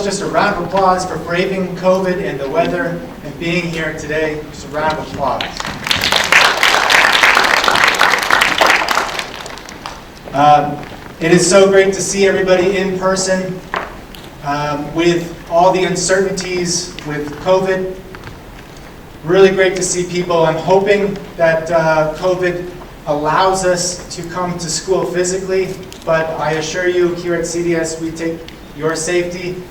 yourselves just a round of applause for braving COVID and the weather and being here today. Just a round of applause. It is so great to see everybody in person with all the uncertainties with COVID. Really great to see people. I'm hoping that COVID allows us to come to school physically, but I assure you here at CDS we take your safety.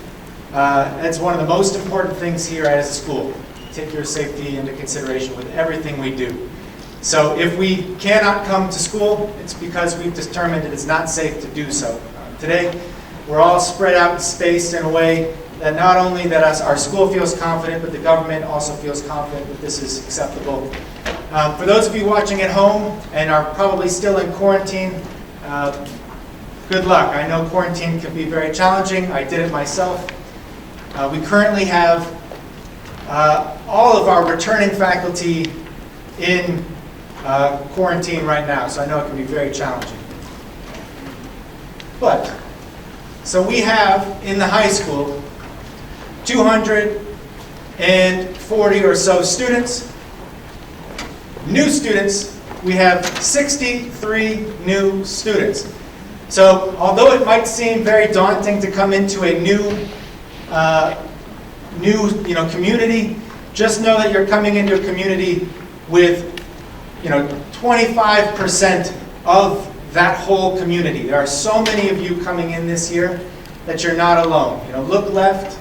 That's one of the most important things here as a school. Take your safety into consideration with everything we do. So if we cannot come to school, it's because we've determined that it's not safe to do so. Today, we're all spread out and spaced in a way that not only that our school feels confident, but the government also feels confident that this is acceptable. For those of you watching at home and are probably still in quarantine, good luck. I know quarantine can be very challenging. I did it myself. We currently have all of our returning faculty in quarantine right now, so I know it can be very challenging. But, so we have in the high school 240 or so students. New students, we have 63 new students. So although it might seem very daunting to come into a new community, just know that you're coming into a community with 25% of that whole community. There are so many of you coming in this year that you're not alone. Look left,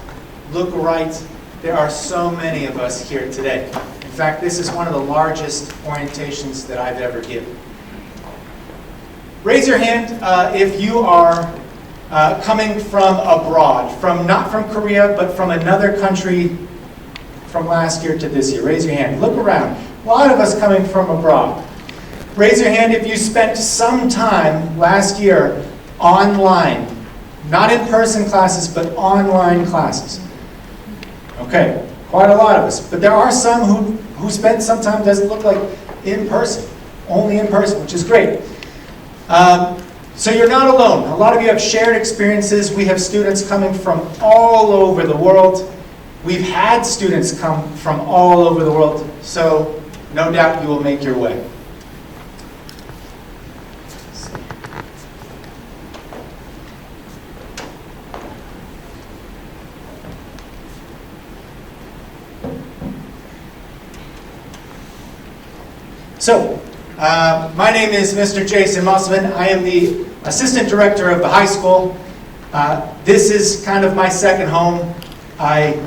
look right. There are so many of us here today. In fact, this is one of the largest orientations that I've ever given. Raise your hand if you are coming from abroad, not from Korea, but from another country from last year to this year. Raise your hand. Look around. A lot of us coming from abroad. Raise your hand if you spent some time last year online. Not in-person classes, but online classes. Okay, quite a lot of us. But there are some who spent some time, doesn't look like in person, only in person, which is great. So you're not alone. A lot of you have shared experiences. We have students coming from all over the world. We've had students come from all over the world, so no doubt you will make your way. So, my name is Mr. Jason Mussman. I am the assistant director of the high school. This is kind of my second home. I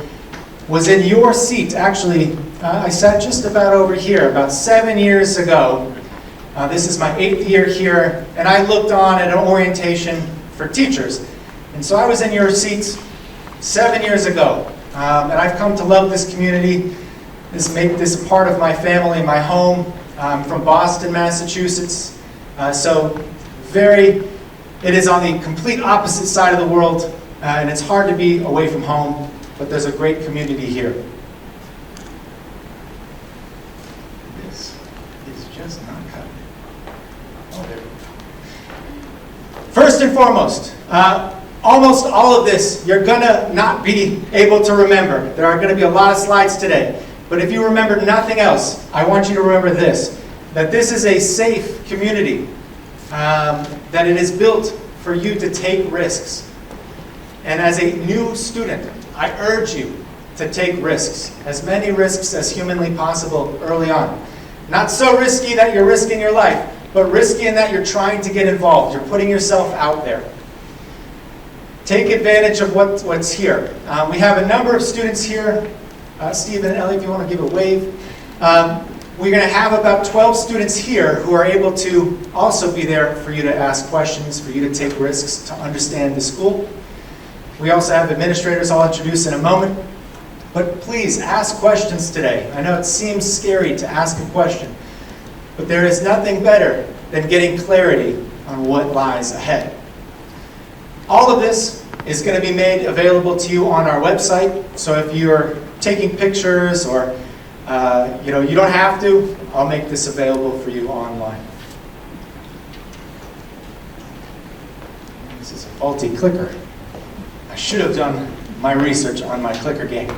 was in your seat, actually. I sat just about over here, about 7 years ago. This is my 8th year here, and I looked on at an orientation for teachers. And so I was in your seats 7 years ago, and I've come to love this community, make this a part of my family, my home. I'm from Boston, Massachusetts, it is on the complete opposite side of the world, and it's hard to be away from home, but there's a great community here. This is just not cutting. Oh, there we go. First and foremost, almost all of this you're gonna not be able to remember. There are gonna be a lot of slides today. But if you remember nothing else, I want you to remember this, that this is a safe community, that it is built for you to take risks. And as a new student, I urge you to take risks, as many risks as humanly possible early on. Not so risky that you're risking your life, but risky in that you're trying to get involved. You're putting yourself out there. Take advantage of what's here. We have a number of students here. Stephen and Ellie, if you want to give a wave. We're going to have about 12 students here who are able to also be there for you to ask questions, for you to take risks, to understand the school. We also have administrators I'll introduce in a moment. But please ask questions today. I know it seems scary to ask a question, but there is nothing better than getting clarity on what lies ahead. All of this is going to be made available to you on our website, so if you're taking pictures or you don't have to, I'll make this available for you online. This is a faulty clicker. I should have done my research on my clicker game.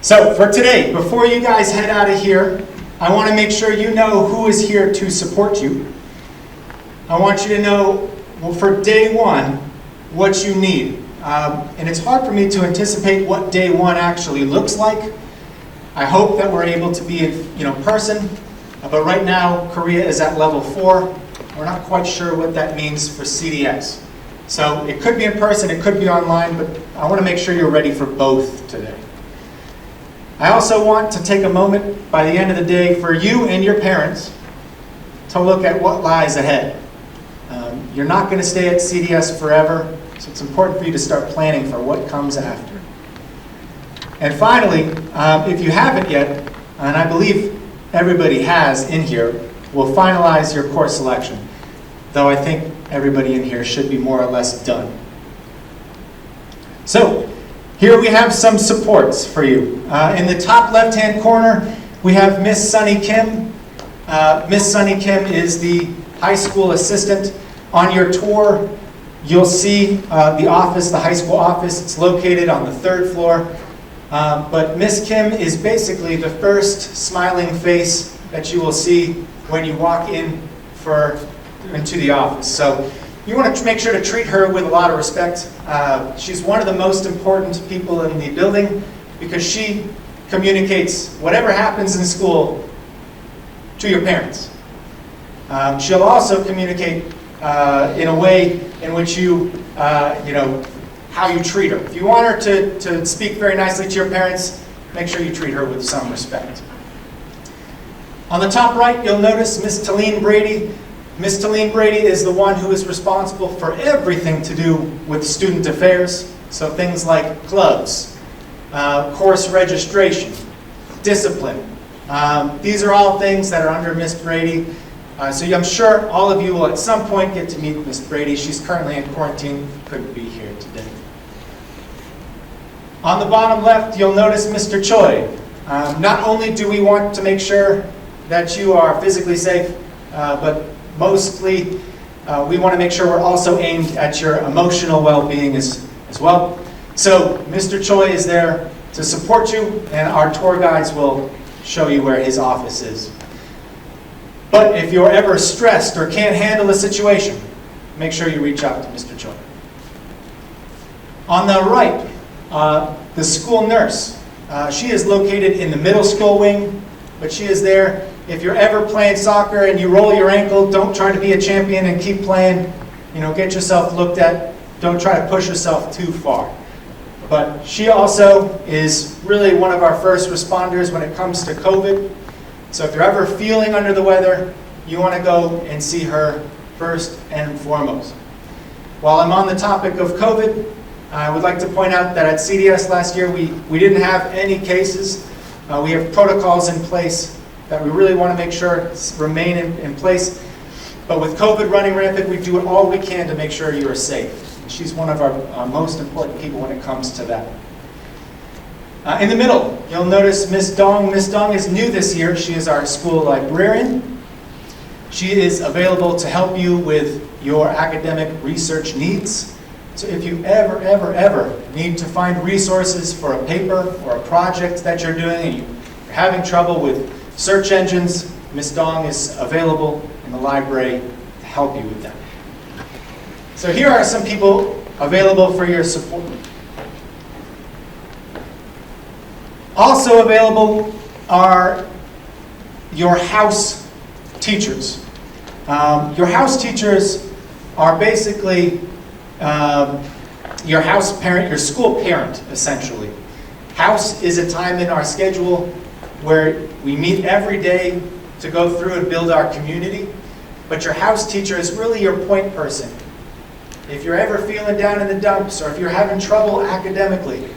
So for today, before you guys head out of here, I want to make sure you know who is here to support you. I want you to know, well, for day one, what you need. And it's hard for me to anticipate what day one actually looks like. I hope that we're able to be in person, but right now Korea is at level 4. We're not quite sure what that means for CDS. So it could be in person, it could be online, but I want to make sure you're ready for both today. I also want to take a moment by the end of the day for you and your parents to look at what lies ahead. You're not going to stay at CDS forever, so it's important for you to start planning for what comes after. And finally, if you haven't yet, and I believe everybody has in here, we'll finalize your course selection, though I think everybody in here should be more or less done. So, here we have some supports for you. In the top left-hand corner, we have Miss Sunny Kim. Miss Sunny Kim is the high school assistant. On your tour, you'll see the office, the high school office. It's located on the 3rd floor. But Miss Kim is basically the first smiling face that you will see when you walk into the office. So you want to make sure to treat her with a lot of respect. She's one of the most important people in the building because she communicates whatever happens in school to your parents. She'll also communicate in a way in which how you treat her. If you want her to speak very nicely to your parents, make sure you treat her with some respect. On the top right, you'll notice Miss Talene Brady. Miss Talene Brady is the one who is responsible for everything to do with student affairs. So things like clubs, course registration, discipline. These are all things that are under Miss Brady. So I'm sure all of you will at some point get to meet Miss Brady. She's currently in quarantine, couldn't be here today. On the bottom left, you'll notice Mr. Choi. Not only do we want to make sure that you are physically safe, but mostly we want to make sure we're also aimed at your emotional well-being as well. So Mr. Choi is there to support you, and our tour guides will show you where his office is. But if you're ever stressed or can't handle a situation, make sure you reach out to Mr. Choi. On the right, the school nurse. She is located in the middle school wing, but she is there. If you're ever playing soccer and you roll your ankle, don't try to be a champion and keep playing. Get yourself looked at. Don't try to push yourself too far. But she also is really one of our first responders when it comes to COVID. So if you're ever feeling under the weather, you want to go and see her first and foremost. While I'm on the topic of COVID, I would like to point out that at CDS last year, we didn't have any cases. We have protocols in place that we really want to make sure remain in place. But with COVID running rampant, we do all we can to make sure you are safe. And she's one of our most important people when it comes to that. In the middle, you'll notice Miss Dong. Miss Dong is new this year. She is our school librarian. She is available to help you with your academic research needs. So if you ever need to find resources for a paper or a project that you're doing and you're having trouble with search engines, Miss Dong is available in the library to help you with that. So here are some people available for your support. Also available are your house teachers. Your house teachers are basically your house parent, your school parent, essentially. House is a time in our schedule where we meet every day to go through and build our community. But your house teacher is really your point person. If you're ever feeling down in the dumps or if you're having trouble academically,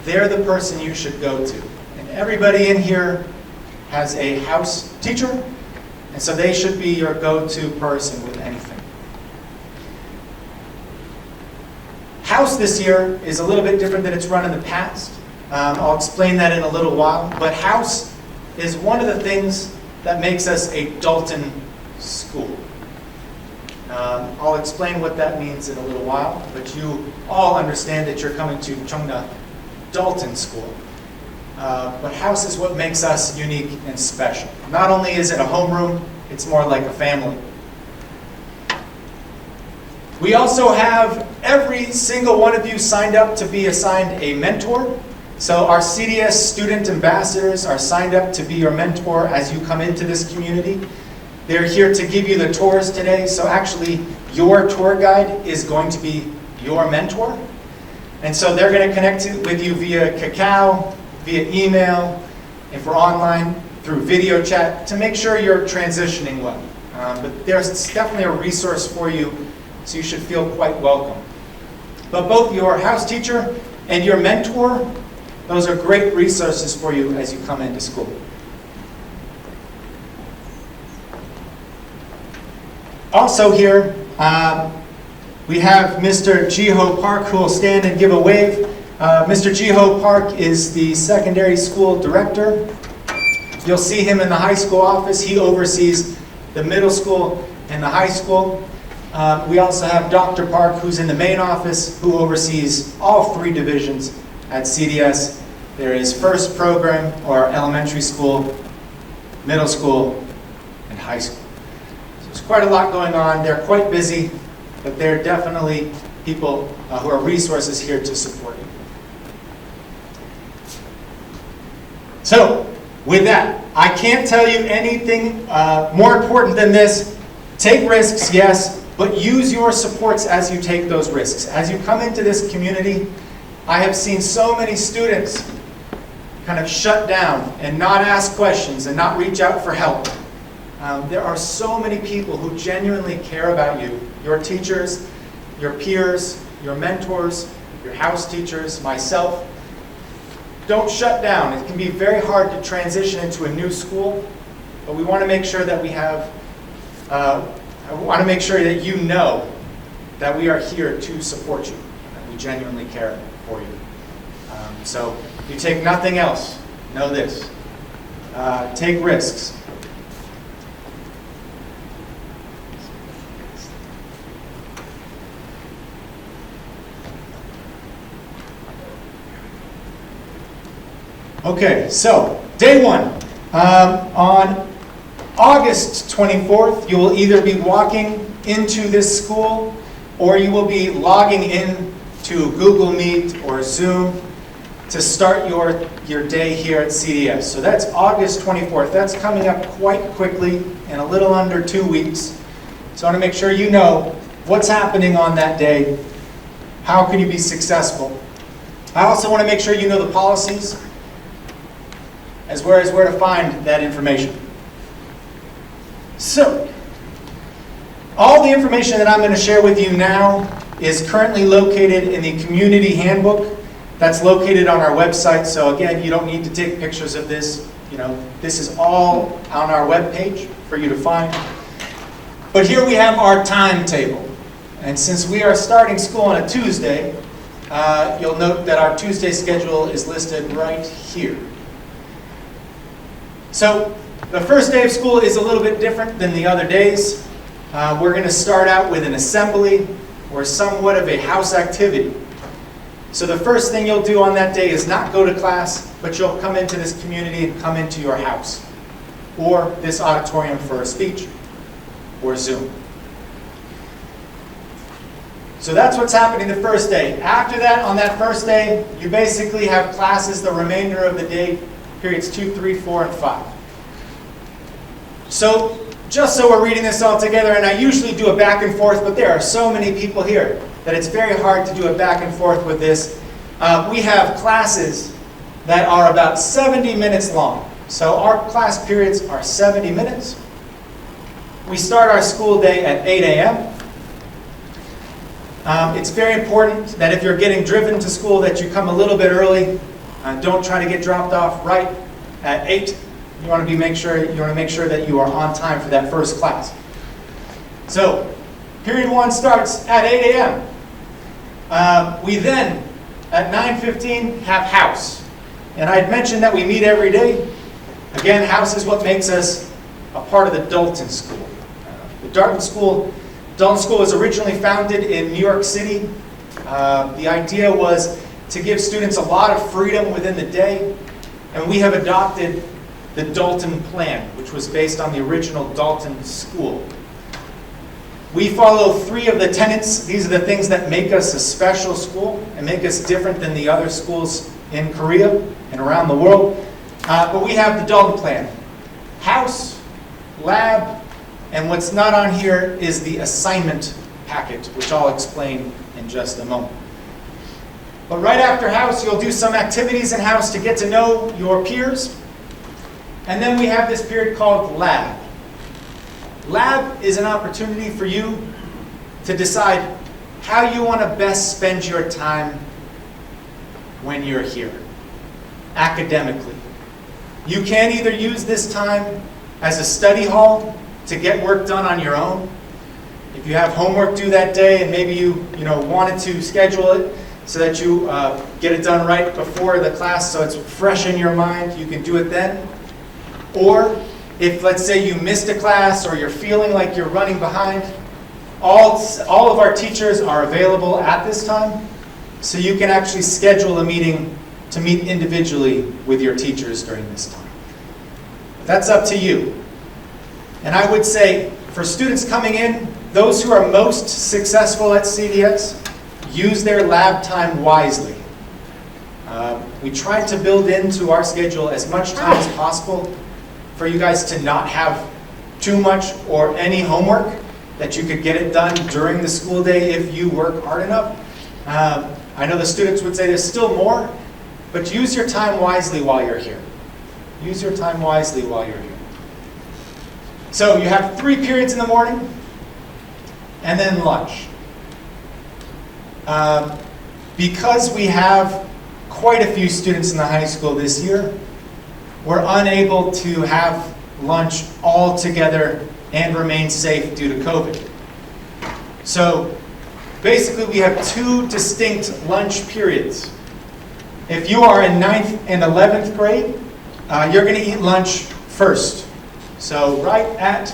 they're the person you should go to. And everybody in here has a house teacher, and so they should be your go-to person with anything. House this year is a little bit different than it's run in the past. I'll explain that in a little while. But House is one of the things that makes us a Dalton school. I'll explain what that means in a little while, but you all understand that you're coming to Cheongna Dalton School. But house is what makes us unique and special. Not only is it a homeroom, it's more like a family. We also have every single one of you signed up to be assigned a mentor. So our CDS student ambassadors are signed up to be your mentor as you come into this community. They're here to give you the tours today. So actually, your tour guide is going to be your mentor. And so they're going to connect with you via Kakao, via email, if we're online, through video chat, to make sure you're transitioning well. But there's definitely a resource for you, so you should feel quite welcome. But both your house teacher and your mentor, those are great resources for you as you come into school. Also here, we have Mr. Jiho Park, who will stand and give a wave. Mr. Jiho Park is the secondary school director. You'll see him in the high school office. He oversees the middle school and the high school. We also have Dr. Park, who's in the main office, who oversees all three divisions at CDS. There is first program, or elementary school, middle school, and high school. So there's quite a lot going on. They're quite busy, but they're definitely people who are resources here to support you. So, with that, I can't tell you anything more important than this. Take risks, yes, but use your supports as you take those risks. As you come into this community, I have seen so many students kind of shut down and not ask questions and not reach out for help. There are so many people who genuinely care about you. Your teachers, your peers, your mentors, your house teachers, myself. Don't shut down. It can be very hard to transition into a new school, but we want to make sure that we have, I want to make sure that you know that we are here to support you, that we genuinely care for you. So if you take nothing else, know this. Take risks. Okay, so day one. On August 24th, you will either be walking into this school or you will be logging in to Google Meet or Zoom to start your day here at CDS. So that's August 24th. That's coming up quite quickly in a little under 2 weeks. So I want to make sure you know what's happening on that day. How can you be successful? I also want to make sure you know the policies, as well as where to find that information. So, all the information that I'm going to share with you now is currently located in the community handbook that's located on our website. So again, you don't need to take pictures of this. This is all on our webpage for you to find. But here we have our timetable. And since we are starting school on a Tuesday, you'll note that our Tuesday schedule is listed right here. So the first day of school is a little bit different than the other days. We're going to start out with an assembly or somewhat of a house activity. So the first thing you'll do on that day is not go to class, but you'll come into this community and come into your house or this auditorium for a speech or Zoom. So that's what's happening the first day. After that, on that first day, you basically have classes the remainder of the day, periods 2, 3, 4, and 5. So, just so we're reading this all together, and I usually do a back and forth, but there are so many people here that it's very hard to do a back and forth with this. We have classes that are about 70 minutes long. So our class periods are 70 minutes. We start our school day at 8 a.m. It's very important that if you're getting driven to school that you come a little bit early. Don't try to get dropped off right at 8. You want to make sure that you are on time for that first class. So, period 1 starts at 8 a.m. We then, at 9:15, have house. And I had mentioned that we meet every day. Again, house is what makes us a part of the Dalton School. The Dalton School Dalton School was originally founded in New York City. The idea was to give students a lot of freedom within the day, and we have adopted the Dalton Plan, which was based on the original Dalton School. We follow 3 of the tenets. These are the things that make us a special school and make us different than the other schools in Korea and around the world. But we have the Dalton Plan. House, lab, and what's not on here is the assignment packet, which I'll explain in just a moment. But right after house, you'll do some activities in house to get to know your peers. And then we have this period called lab. Lab is an opportunity for you to decide how you want to best spend your time when you're here, academically. You can either use this time as a study hall to get work done on your own. If you have homework due that day and maybe you wanted to schedule it so that you get it done right before the class so it's fresh in your mind, you can do it then. Or if, let's say, you missed a class or you're feeling like you're running behind, all of our teachers are available at this time, so you can actually schedule a meeting to meet individually with your teachers during this time. That's up to you. And I would say, for students coming in, those who are most successful at CDX, use their lab time wisely. We try to build into our schedule as much time as possible for you guys to not have too much or any homework, that you could get it done during the school day if you work hard enough. I know the students would say there's still more, but use your time wisely while you're here. Use your time wisely while you're here. So you have 3 periods in the morning, and then lunch. Because we have quite a few students in the high school this year, we're unable to have lunch all together and remain safe due to COVID. So basically we have 2 distinct lunch periods. If you are in 9th and 11th grade, you're going to eat lunch first. So right at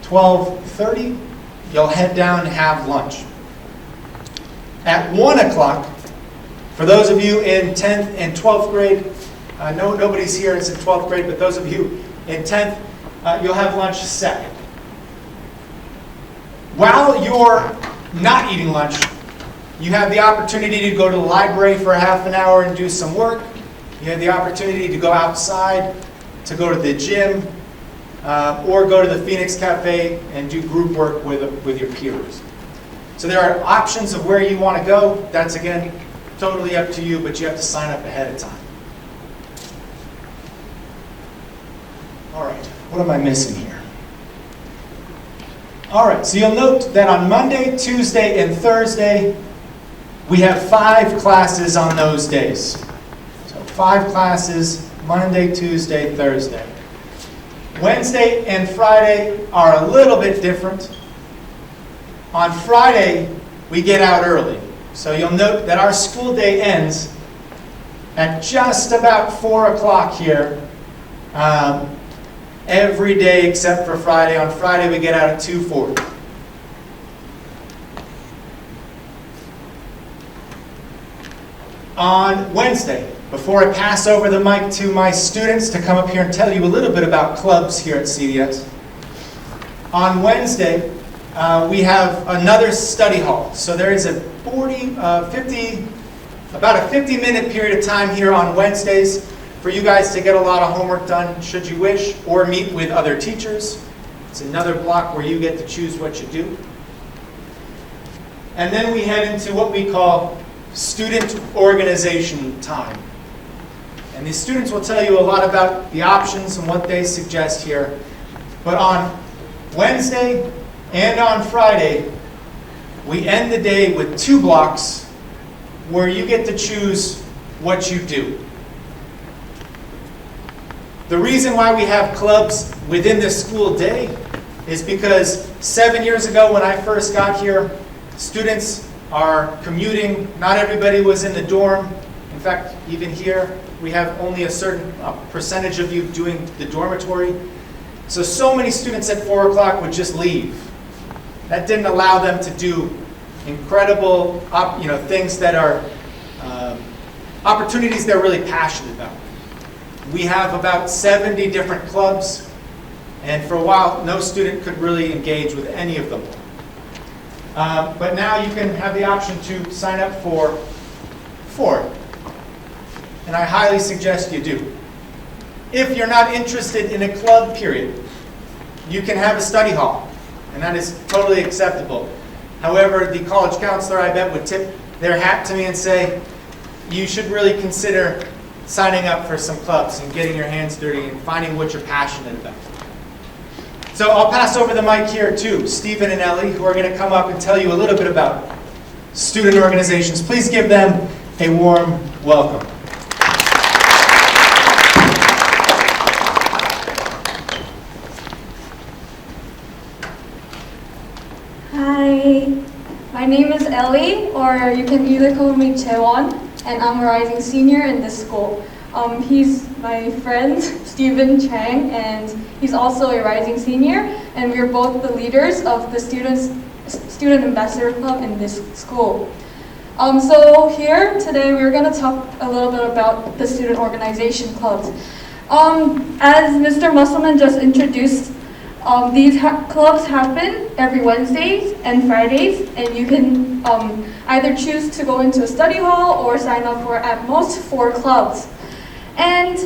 12:30, you'll head down and have lunch. At 1 o'clock, for those of you in 10th and 12th grade, nobody's here is in 12th grade, but those of you in 10th, you'll have lunch second. While you're not eating lunch, you have the opportunity to go to the library for a half an hour and do some work. You have the opportunity to go outside, to go to the gym, or go to the Phoenix Cafe and do group work with your peers. So there are options of where you want to go. That's, again, totally up to you, but you have to sign up ahead of time. All right, what am I missing here? All right, so you'll note that on Monday, Tuesday, and Thursday, we have 5 classes on those days. So 5 classes, Monday, Tuesday, Thursday. Wednesday and Friday are a little bit different. On Friday, we get out early. So you'll note that our school day ends at just about 4 o'clock here. Every day except for Friday. On Friday, we get out at 2:40. On Wednesday, before I pass over the mic to my students to come up here and tell you a little bit about clubs here at CDX, on Wednesday, we have another study hall. So there is about a 50-minute period of time here on Wednesdays for you guys to get a lot of homework done, should you wish, or meet with other teachers. It's another block where you get to choose what you do. And then we head into what we call student organization time. And the students will tell you a lot about the options and what they suggest here. But on Wednesday and on Friday, we end the day with 2 blocks where you get to choose what you do. The reason why we have clubs within this school day is because 7 years ago when I first got here, students are commuting. Not everybody was in the dorm. In fact, even here, we have only a certain percentage of you doing the dormitory. So many students at 4 o'clock would just leave. that didn't allow them to do incredible things that are opportunities they're really passionate about. We have about 70 different clubs, and for a while, no student could really engage with any of them. But now you can have the option to sign up for 4, and I highly suggest you do. If you're not interested in a club period, you can have a study hall, and that is totally acceptable. However, the college counselor, I bet, would tip their hat to me and say, you should really consider signing up for some clubs and getting your hands dirty and finding what you're passionate about. So I'll pass over the mic here to Stephen and Ellie, who are going to come up and tell you a little bit about student organizations. Please give them a warm welcome. Hi, my name is Ellie, or you can either call me Chaewon, and I'm a rising senior in this school. He's my friend, Stephen Chang, and he's also a rising senior, and we're both the leaders of the Student Ambassador Club in this school. So here today we're going to talk a little bit about the student organization clubs. As Mr. Mussman just introduced, these clubs happen every Wednesdays and Fridays, and you can either choose to go into a study hall or sign up for at most 4 clubs. And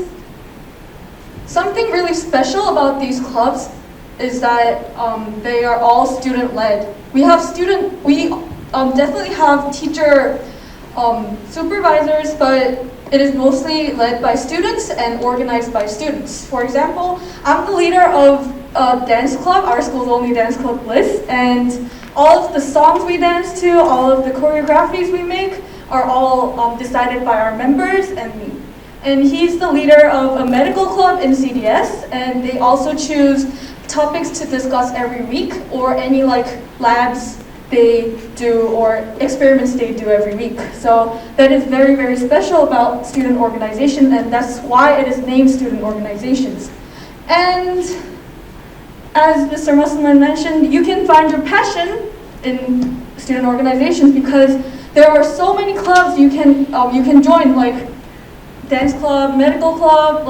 something really special about these clubs is that they are all student-led. We definitely have teacher supervisors, but it is mostly led by students and organized by students. For example, I'm the leader of a dance club, our school's only dance club, Bliss, and all of the songs we dance to, all of the choreographies we make are all decided by our members and me. And he's the leader of a medical club in CDS, and they also choose topics to discuss every week or any labs they do or experiments they do every week. So that is very, very special about student organization, and that's why it is named student organizations. And as Mr. Mussman mentioned, you can find your passion in student organizations because there are so many clubs you can join, like dance club, medical club,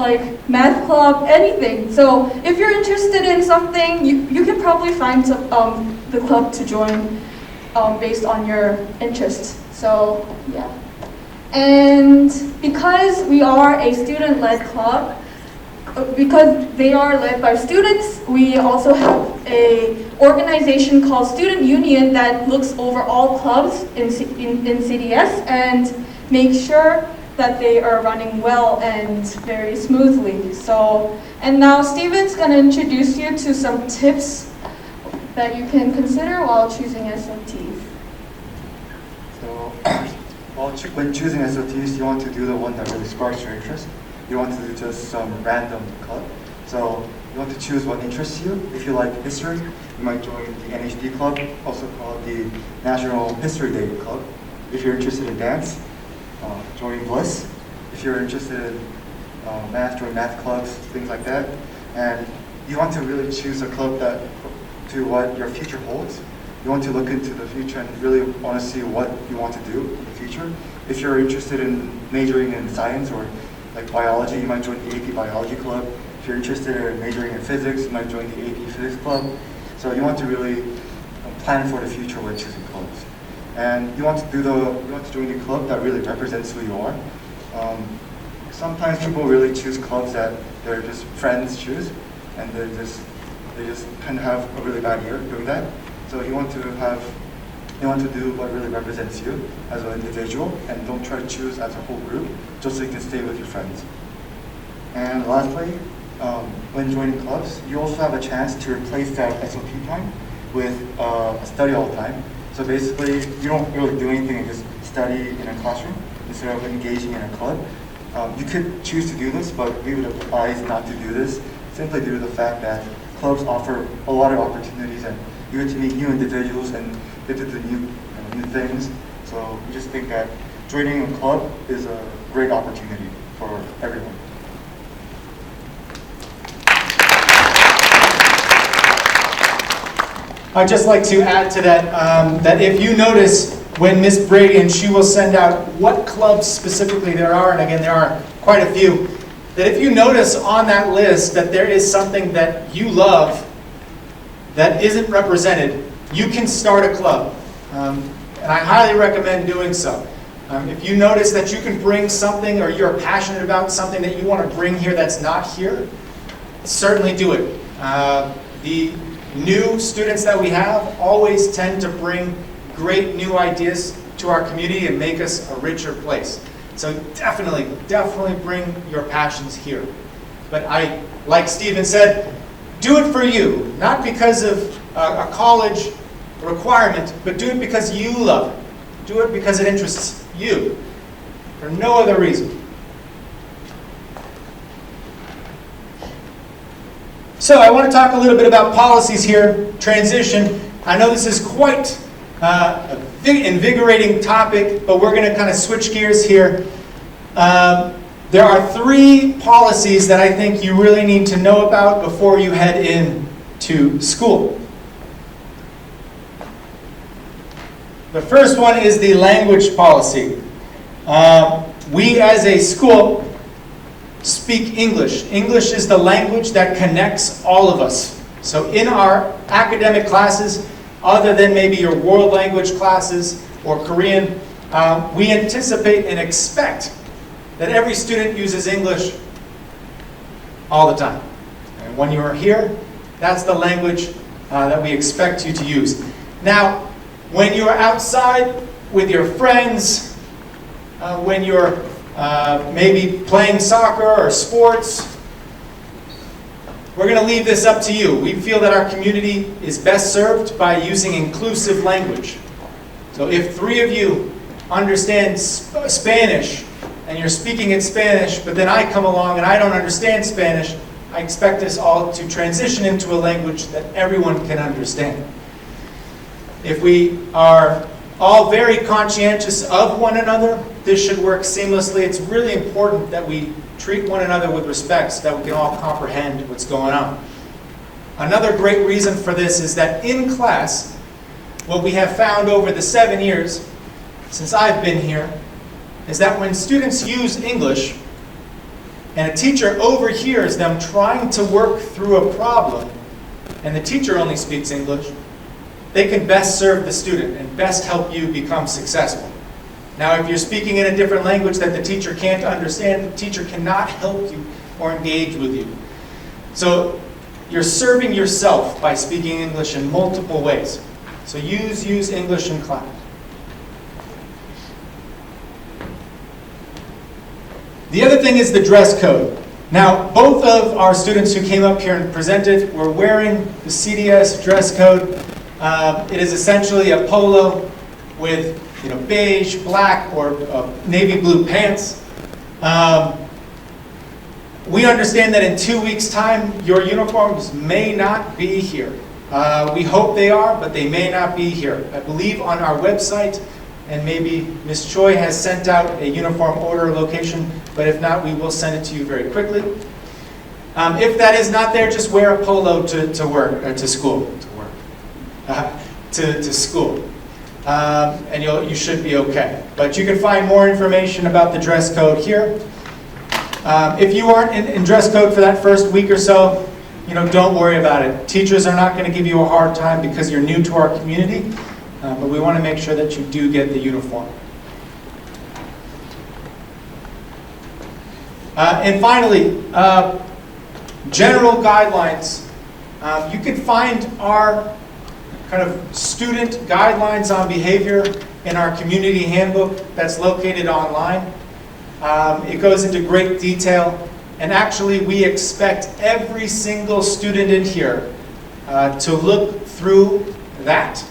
math club, anything. So if you're interested in something, you can probably find the club to join based on your interest. So yeah. And because we are a student-led club, because they are led by students, we also have an organization called Student Union that looks over all clubs in CDS and makes sure that they are running well and very smoothly. So, and now Steven's going to introduce you to some tips that you can consider while choosing SOTs. So, when choosing SOTs, you want to do the one that really sparks your interest. You want to do just some random club. So you want to choose what interests you. If you like history, you might join the NHD club, also called the National History Day Club. If you're interested in dance, join Bliss. If you're interested in math, join math clubs, things like that. And you want to really choose a club that to what your future holds. You want to look into the future and really want to see what you want to do in the future. If you're interested in majoring in science or like biology, you might join the AP Biology Club. If you're interested in majoring in physics, you might join the AP Physics Club. So you want to really plan for the future when choosing clubs. And you want to join the club that really represents who you are. Sometimes people really choose clubs that they're just friends choose, and they just kind of have a really bad year doing that. So you want to do what really represents you as an individual, and don't try to choose as a whole group, just so you can stay with your friends. And lastly, when joining clubs, you also have a chance to replace that SOP time with study hall time. So basically, you don't really do anything and just study in a classroom instead of engaging in a club. You could choose to do this, but we would advise not to do this, simply due to the fact that clubs offer a lot of opportunities and you get to meet new individuals and get to do new things. So we just think that joining a club is a great opportunity for everyone. I'd just like to add to that, that if you notice when Miss Brady, and she will send out what clubs specifically there are, and again, there are quite a few, that if you notice on that list that there is something that you love that isn't represented, you can start a club. And I highly recommend doing so. If you notice that you can bring something, or you're passionate about something that you want to bring here that's not here, certainly do it. The new students that we have always tend to bring great new ideas to our community and make us a richer place. So definitely bring your passions here. But like Stephen said, do it for you, not because of a college requirement, but do it because you love it. Do it because it interests you, for no other reason. So I want to talk a little bit about policies here, transition. I know this is quite an invigorating topic, but we're going to kind of switch gears here. There are 3 policies that I think you really need to know about before you head into school. The first one is the language policy. We as a school speak English. English is the language that connects all of us. So in our academic classes, other than maybe your world language classes or Korean, we anticipate and expect that every student uses English all the time. And when you are here, that's the language that we expect you to use. Now, when you're outside with your friends, when you're maybe playing soccer or sports, we're going to leave this up to you. We feel that our community is best served by using inclusive language. So if 3 of you understand Spanish, and you're speaking in Spanish, but then I come along and I don't understand Spanish, I expect us all to transition into a language that everyone can understand. If we are all very conscientious of one another, this should work seamlessly. It's really important that we treat one another with respect so that we can all comprehend what's going on. Another great reason for this is that in class, what we have found over the 7 years since I've been here is that when students use English and a teacher overhears them trying to work through a problem, and the teacher only speaks English, they can best serve the student and best help you become successful. Now, if you're speaking in a different language that the teacher can't understand, the teacher cannot help you or engage with you. So you're serving yourself by speaking English in multiple ways. So use English in class. The other thing is the dress code. Now, both of our students who came up here and presented were wearing the CDS dress code. It is essentially a polo with beige, black, or navy blue pants. We understand that in 2 weeks' time, your uniforms may not be here. We hope they are, but they may not be here. I believe on our website, and maybe Ms. Choi has sent out a uniform order location, but if not, we will send it to you very quickly. If that is not there, just wear a polo to work, or to school. To school. And you should be okay. But you can find more information about the dress code here. If you aren't in dress code for that first week or so, don't worry about it. Teachers are not going to give you a hard time because you're new to our community, but we want to make sure that you do get the uniform. And finally, general guidelines. You can find our kind of student guidelines on behavior in our community handbook that's located online. It goes into great detail, and actually we expect every single student in here to look through that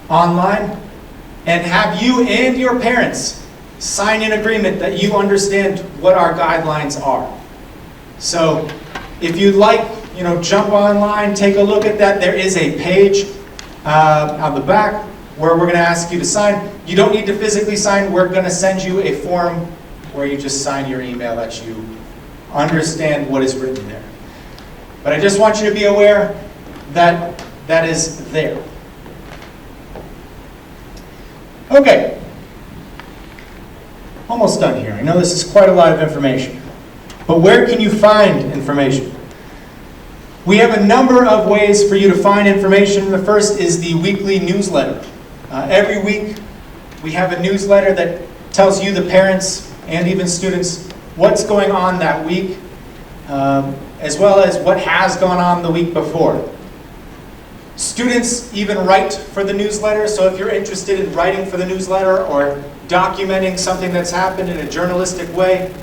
online and have you and your parents sign an agreement that you understand what our guidelines are. So if you'd like, jump online, take a look at that. There is a page on the back where we're going to ask you to sign. You don't need to physically sign. We're going to send you a form where you just sign your email that you understand what is written there. But I just want you to be aware that that is there. Okay. Almost done here. I know this is quite a lot of information. But where can you find information? We have a number of ways for you to find information. The first is the weekly newsletter. Every week we have a newsletter that tells you, the parents and even students, what's going on that week, as well as what has gone on the week before. Students even write for the newsletter, so if you're interested in writing for the newsletter or documenting something that's happened in a journalistic way,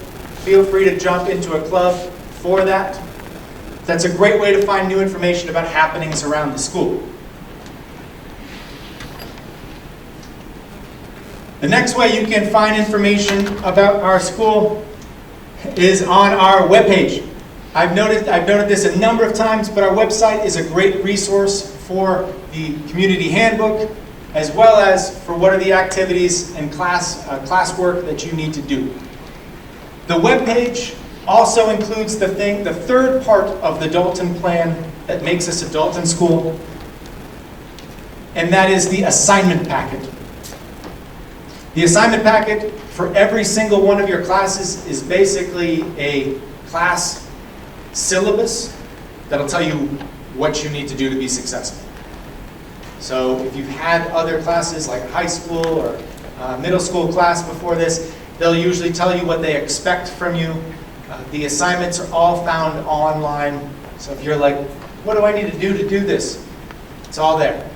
feel free to jump into a club for that. That's a great way to find new information about happenings around the school. The next way you can find information about our school is on our webpage. I've noted this a number of times, but our website is a great resource for the community handbook, as well as for what are the activities and classwork that you need to do. The webpage also includes the third part of the Dalton plan that makes us a Dalton school, and that is the assignment packet. The assignment packet for every single one of your classes is basically a class syllabus that'll tell you what you need to do to be successful. So if you've had other classes like high school or middle school class before this, they'll usually tell you what they expect from you. The assignments are all found online. So if you're like, what do I need to do this? It's all there.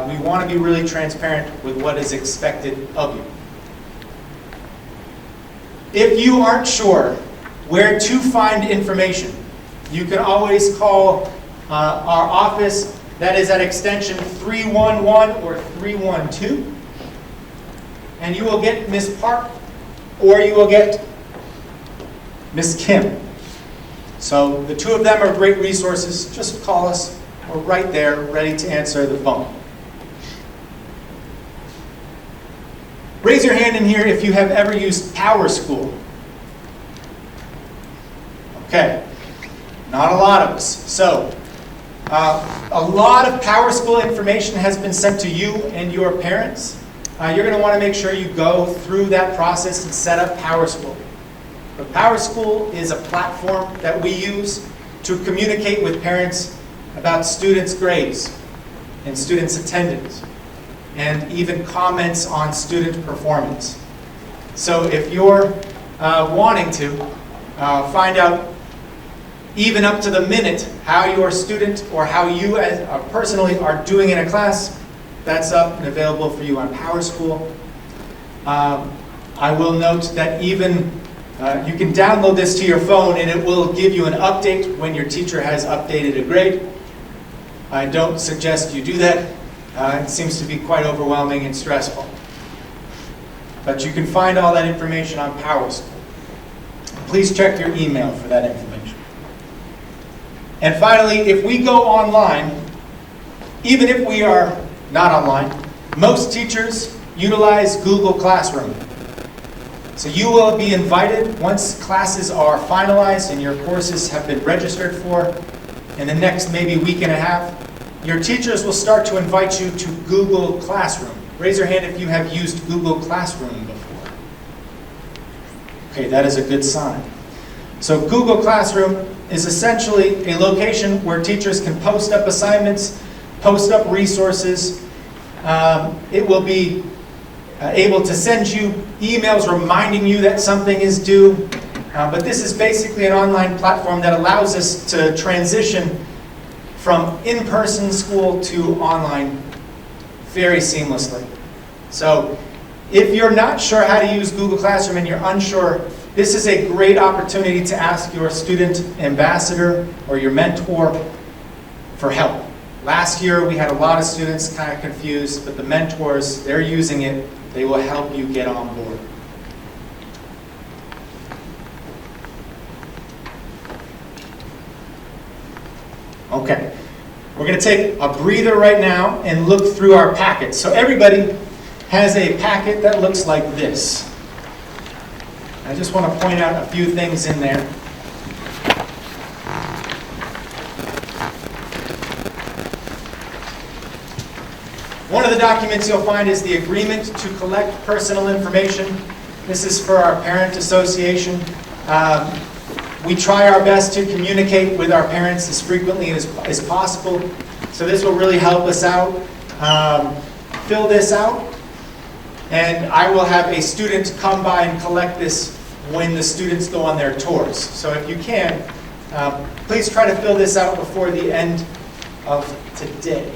We want to be really transparent with what is expected of you. If you aren't sure where to find information, you can always call our office. That is at extension 311 or 312. And you will get Miss Park or you will get Miss Kim. So the two of them are great resources. Just call us. We're right there, ready to answer the phone. Raise your hand in here if you have ever used Power School. Okay, not a lot of us. So, a lot of Power School information has been sent to you and your parents. You're going to want to make sure you go through that process and set up Power School. But Power School is a platform that we use to communicate with parents about students' grades and students' attendance, and even comments on student performance. So if you're wanting to find out even up to the minute how your student or how you personally are doing in a class, that's up and available for you on Power School. I will note that even you can download this to your phone and it will give you an update when your teacher has updated a grade. I don't suggest you do that. It seems to be quite overwhelming and stressful. But you can find all that information on Power School. Please check your email for that information. And finally, if we go online, even if we are not online, most teachers utilize Google Classroom. So you will be invited once classes are finalized and your courses have been registered for in the next maybe week and a half. Your teachers will start to invite you to Google Classroom. Raise your hand if you have used Google Classroom before. Okay, that is a good sign. So Google Classroom is essentially a location where teachers can post up assignments, post up resources. It will be able to send you emails reminding you that something is due. But this is basically an online platform that allows us to transition from in-person school to online very seamlessly. So if you're not sure how to use Google Classroom and you're unsure, this is a great opportunity to ask your student ambassador or your mentor for help. Last year we had a lot of students kind of confused, but the mentors, they're using it. They will help you get on board. Okay, we're going to take a breather right now and look through our packet. So everybody has a packet that looks like this. I just want to point out a few things in there. One of the documents you'll find is the agreement to collect personal information. This is for our parent association. We try our best to communicate with our parents as frequently as possible. So this will really help us out. Fill this out, and I will have a student come by and collect this when the students go on their tours. So if you can, please try to fill this out before the end of today.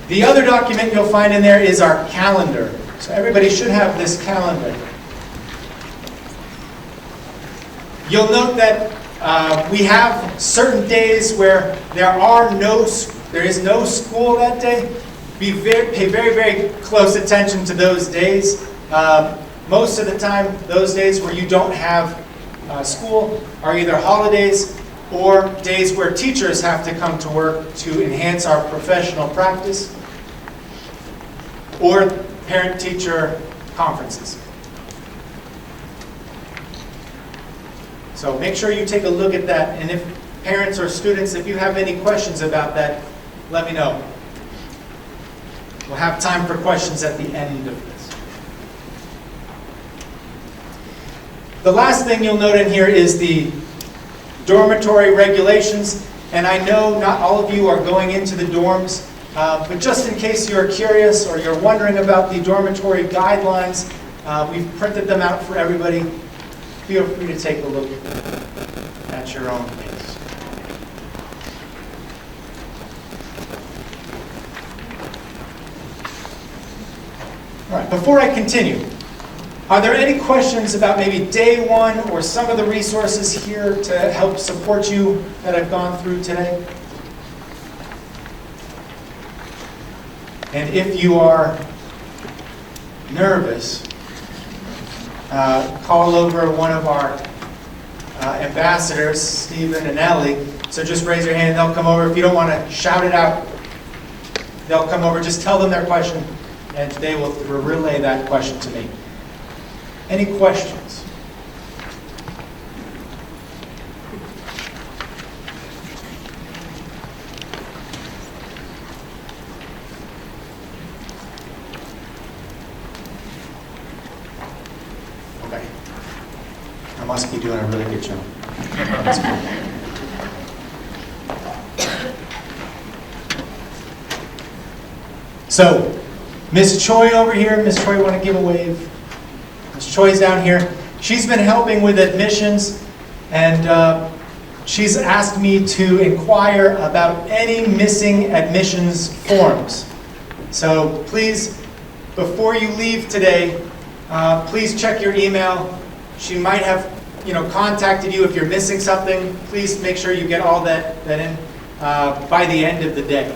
The other document you'll find in there is our calendar. So everybody should have this calendar. You'll note that we have certain days where there is no school that day. Pay very, very close attention to those days. Most of the time, those days where you don't have school are either holidays or days where teachers have to come to work to enhance our professional practice, or parent-teacher conferences. So make sure you take a look at that, and if parents or students, if you have any questions about that, let me know. We'll have time for questions at the end of this. The last thing you'll note in here is the dormitory regulations, and I know not all of you are going into the dorms, but just in case you're curious or you're wondering about the dormitory guidelines, we've printed them out for everybody. Feel free to take a look at your own pace. All right, before I continue, are there any questions about maybe day one or some of the resources here to help support you that I've gone through today? And if you are nervous, call over one of our ambassadors, Stephen and Ellie. So just raise your hand and they'll come over. If you don't want to shout it out, they'll come over. Just tell them their question and they will relay that question to me. Any questions? Okay. I must be doing a really good job. That's cool. So, Ms. Choi over here, Ms. Choi, want to give a wave? Ms. Choi's down here. She's been helping with admissions, and she's asked me to inquire about any missing admissions forms. So please, before you leave today, please check your email. She might have, contacted you if you're missing something. Please make sure you get all that in by the end of the day.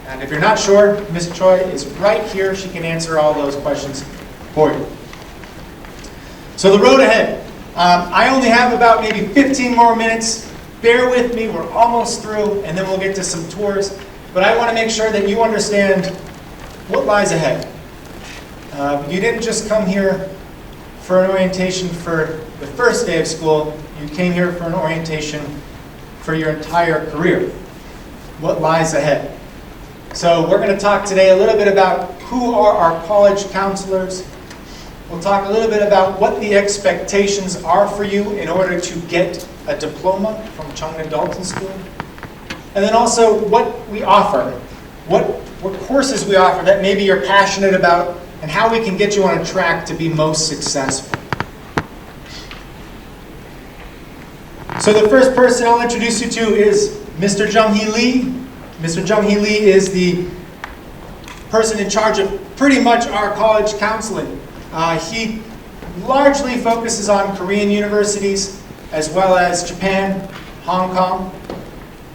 And if you're not sure, Ms. Choi is right here. She can answer all those questions for you. So the road ahead. I only have about maybe 15 more minutes. Bear with me, we're almost through, and then we'll get to some tours. But I want to make sure that you understand what lies ahead. You didn't just come here for an orientation for the first day of school. You came here for an orientation for your entire career. What lies ahead? So we're going to talk today a little bit about who are our college counselors. We'll talk a little bit about what the expectations are for you in order to get a diploma from Cheongnan Dalton School. And then also what we offer, what courses we offer that maybe you're passionate about, and how we can get you on a track to be most successful. So the first person I'll introduce you to is Mr. Jung-hee Lee. Mr. Jung-hee Lee is the person in charge of pretty much our college counseling. He largely focuses on Korean universities as well as Japan, Hong Kong.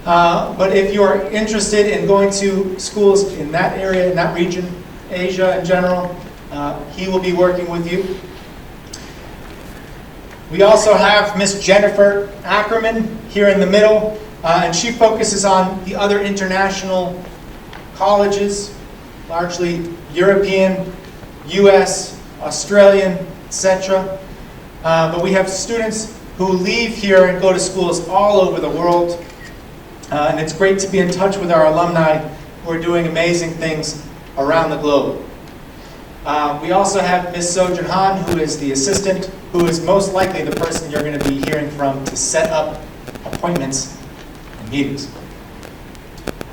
But if you're interested in going to schools in that area, in that region, Asia in general, he will be working with you. We also have Miss Jennifer Ackerman here in the middle, and she focuses on the other international colleges, largely European, US, Australian, etc. But we have students who leave here and go to schools all over the world. And it's great to be in touch with our alumni who are doing amazing things around the globe. We also have Ms. Sojin Han, who is the assistant, who is most likely the person you're going to be hearing from to set up appointments and meetings.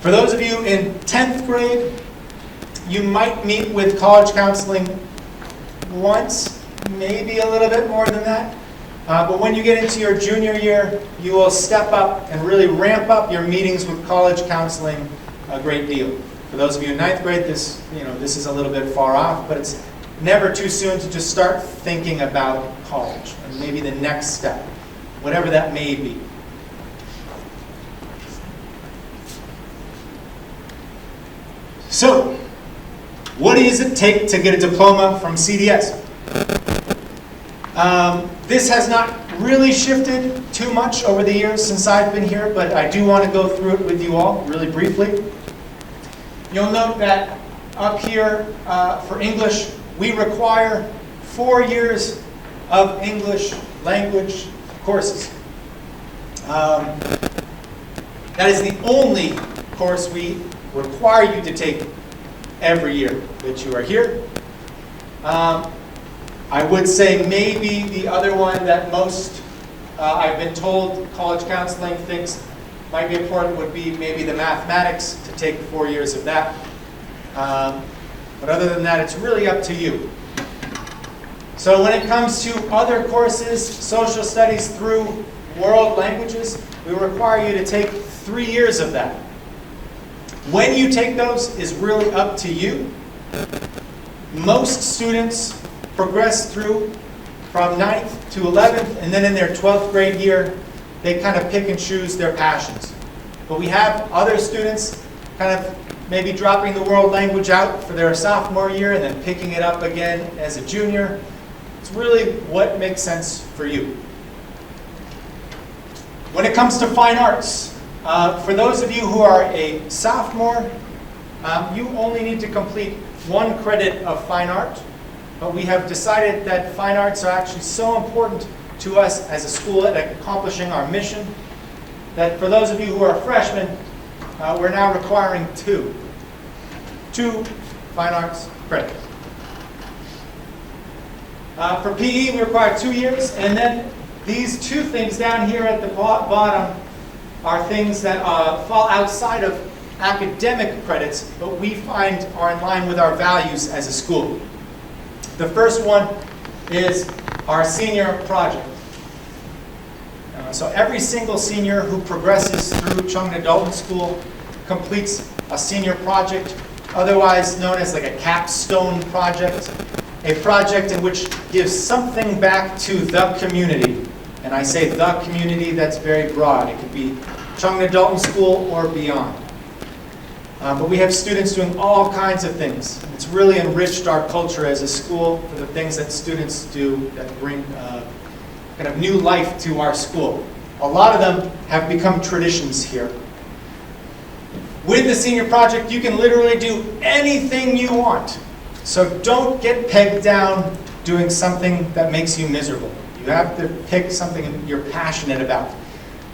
For those of you in 10th grade, you might meet with college counseling once, maybe a little bit more than that. But when you get into your junior year, you will step up and really ramp up your meetings with college counseling a great deal. For those of you in 9th grade, this is a little bit far off, but it's never too soon to just start thinking about college and maybe the next step, whatever that may be. So, what does it take to get a diploma from CDS? This has not really shifted too much over the years since I've been here, but I do want to go through it with you all really briefly. You'll note that up here for English, we require 4 years of English language courses. That is the only course we require you to take every year that you are here. I would say maybe the other one that most, I've been told, college counseling thinks might be important would be maybe the mathematics, to take 4 years of that. But other than that, it's really up to you. So when it comes to other courses, social studies through world languages, we require you to take 3 years of that. When you take those is really up to you. Most students progress through from 9th to 11th, and then in their 12th grade year, they kind of pick and choose their passions. But we have other students kind of maybe dropping the world language out for their sophomore year and then picking it up again as a junior. It's really what makes sense for you. When it comes to fine arts, for those of you who are a sophomore, you only need to complete 1 credit of fine art. But we have decided that fine arts are actually so important to us as a school at accomplishing our mission that for those of you who are freshmen, we're now requiring 2 fine arts credits. For PE, we require 2 years, and then these 2 things down here at the bottom are things that fall outside of academic credits, but we find are in line with our values as a school. The first one is our senior project. So every single senior who progresses through Cheongna Dalton School completes a senior project, otherwise known as like a capstone project, a project in which gives something back to the community. And I say the community, that's very broad. It could be Cheongna Dalton School or beyond. But we have students doing all kinds of things. It's really enriched our culture as a school for the things that students do that bring kind of new life to our school. A lot of them have become traditions here. With the senior project, you can literally do anything you want. So don't get pegged down doing something that makes you miserable. You have to pick something you're passionate about.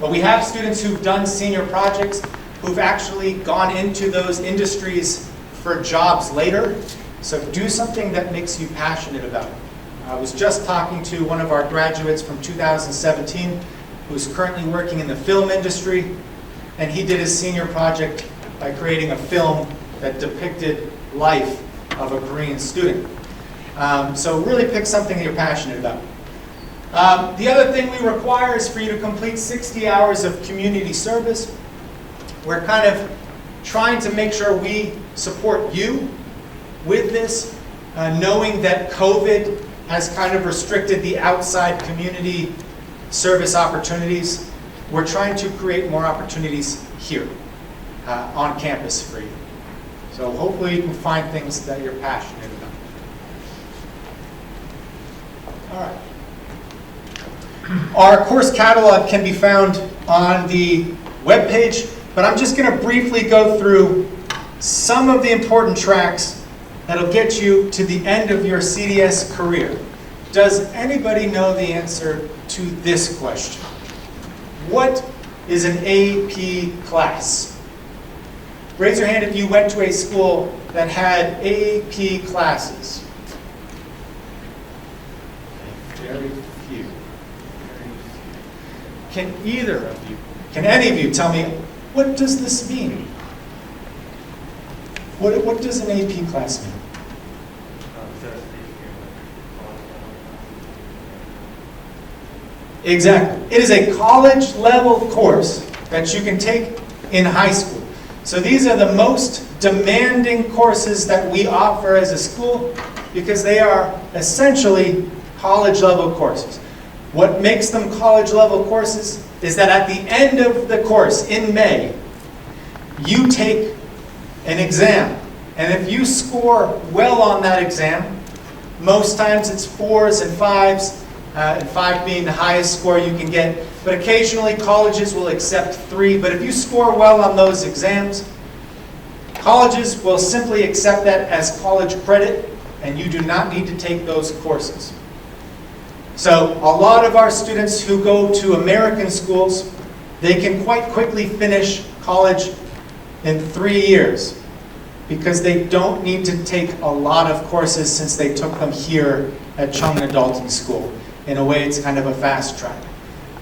But we have students who've done senior projects who've actually gone into those industries for jobs later. So do something that makes you passionate about it. I was just talking to one of our graduates from 2017 who's currently working in the film industry, and he did his senior project by creating a film that depicted life of a Korean student. So really pick something that you're passionate about. The other thing we require is for you to complete 60 hours of community service. We're kind of trying to make sure we support you with this, knowing that COVID has kind of restricted the outside community service opportunities. We're trying to create more opportunities here on campus for you. So hopefully you can find things that you're passionate about. All right. Our course catalog can be found on the webpage, but I'm just going to briefly go through some of the important tracks that'll get you to the end of your CDS career. Does anybody know the answer to this question? What is an AP class? Raise your hand if you went to a school that had AP classes. Very few. Can either of you, can any of you tell me, what does this mean? What does an AP class mean? Exactly. It is a college level course that you can take in high school. So these are the most demanding courses that we offer as a school because they are essentially college level courses. What makes them college level courses is that at the end of the course in May, you take an exam. And if you score well on that exam, most times it's 4s and 5s, and 5 being the highest score you can get. But occasionally colleges will accept 3. But if you score well on those exams, colleges will simply accept that as college credit, and you do not need to take those courses. So a lot of our students who go to American schools, they can quite quickly finish college in 3 years because they don't need to take a lot of courses since they took them here at Chungna Dalton School. In a way, it's kind of a fast track.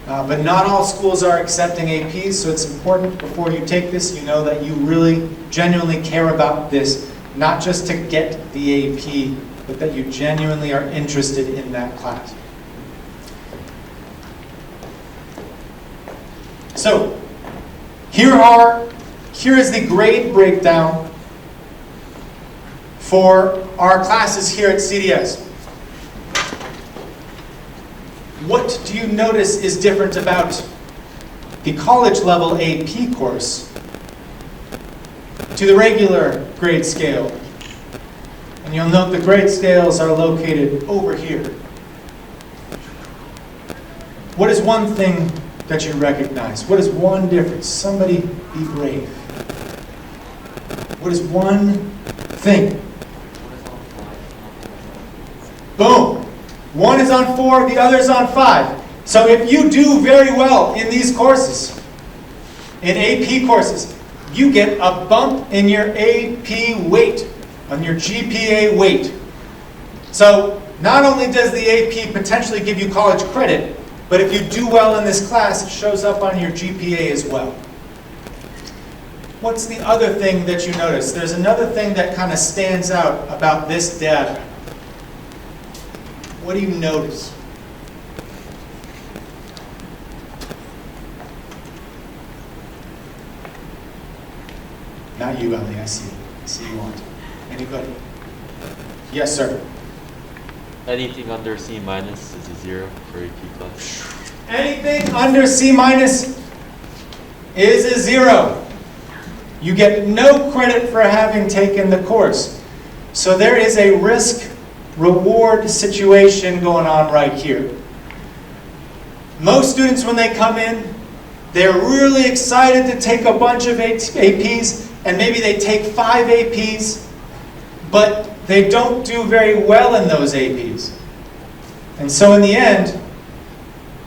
But not all schools are accepting APs, so it's important before you take this, you know that you really genuinely care about this, not just to get the AP, but that you genuinely are interested in that class. So, here is the grade breakdown for our classes here at CDS. What do you notice is different about the college level AP course to the regular grade scale? And you'll note the grade scales are located over here. What is one thing that you recognize? What is one difference? Somebody be brave. What is one thing? Boom. One is on 4, the other is on 5. So if you do very well in these courses, in AP courses, you get a bump in your AP weight, on your GPA weight. So not only does the AP potentially give you college credit, but if you do well in this class, it shows up on your GPA as well. What's the other thing that you notice? There's another thing that kind of stands out about this data. What do you notice? Not you, Ellie, I see. I see you want. Anybody? Yes, sir. Anything under C minus is a 0 for AP class. Anything under C minus is a 0. You get no credit for having taken the course. So there is a risk-reward situation going on right here. Most students, when they come in, they're really excited to take a bunch of APs, and maybe they take 5 APs, but they don't do very well in those APs. And so in the end,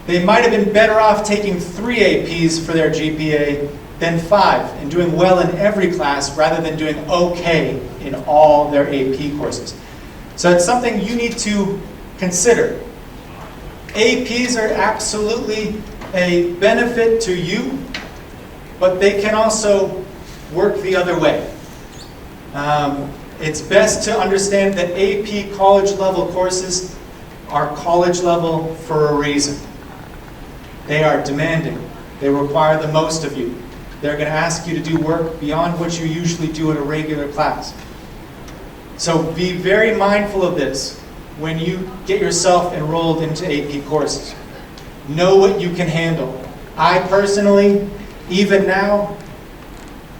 they might have been better off taking 3 APs for their GPA than 5 and doing well in every class rather than doing okay in all their AP courses. So it's something you need to consider. APs are absolutely a benefit to you, but they can also work the other way. It's best to understand that AP college level courses are college level for a reason. They are demanding. They require the most of you. They're going to ask you to do work beyond what you usually do in a regular class. So be very mindful of this when you get yourself enrolled into AP courses. Know what you can handle. I personally, even now,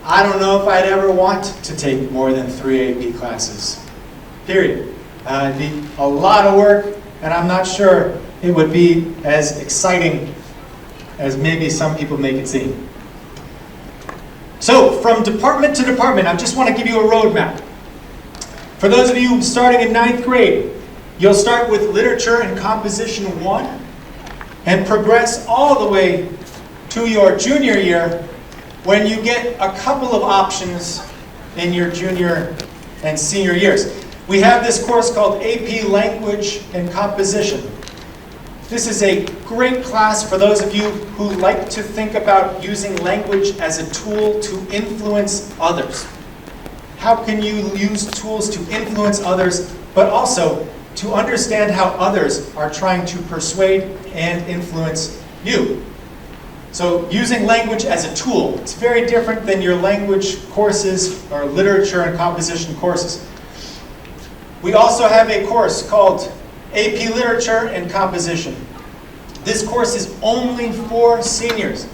I don't know if I'd ever want to take more than 3 AP classes. Period. It'd be a lot of work, and I'm not sure it would be as exciting as maybe some people make it seem. So, from department to department, I just want to give you a roadmap. For those of you starting in 9th grade, you'll start with Literature and Composition 1 and progress all the way to your junior year when you get a couple of options in your junior and senior years. We have this course called AP Language and Composition. This is a great class for those of you who like to think about using language as a tool to influence others. How can you use tools to influence others, but also to understand how others are trying to persuade and influence you? So using language as a tool, it's very different than your language courses or literature and composition courses. We also have a course called AP Literature and Composition. This course is only for seniors.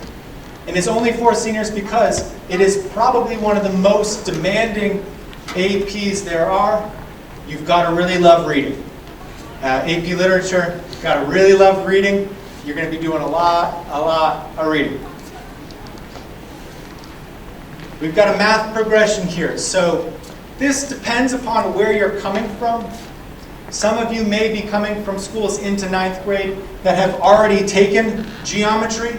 And it's only for seniors because it is probably one of the most demanding APs there are. You've got to really love reading. AP Literature, you've got to really love reading. You're going to be doing a lot of reading. We've got a math progression here. So this depends upon where you're coming from. Some of you may be coming from schools into 9th grade that have already taken geometry.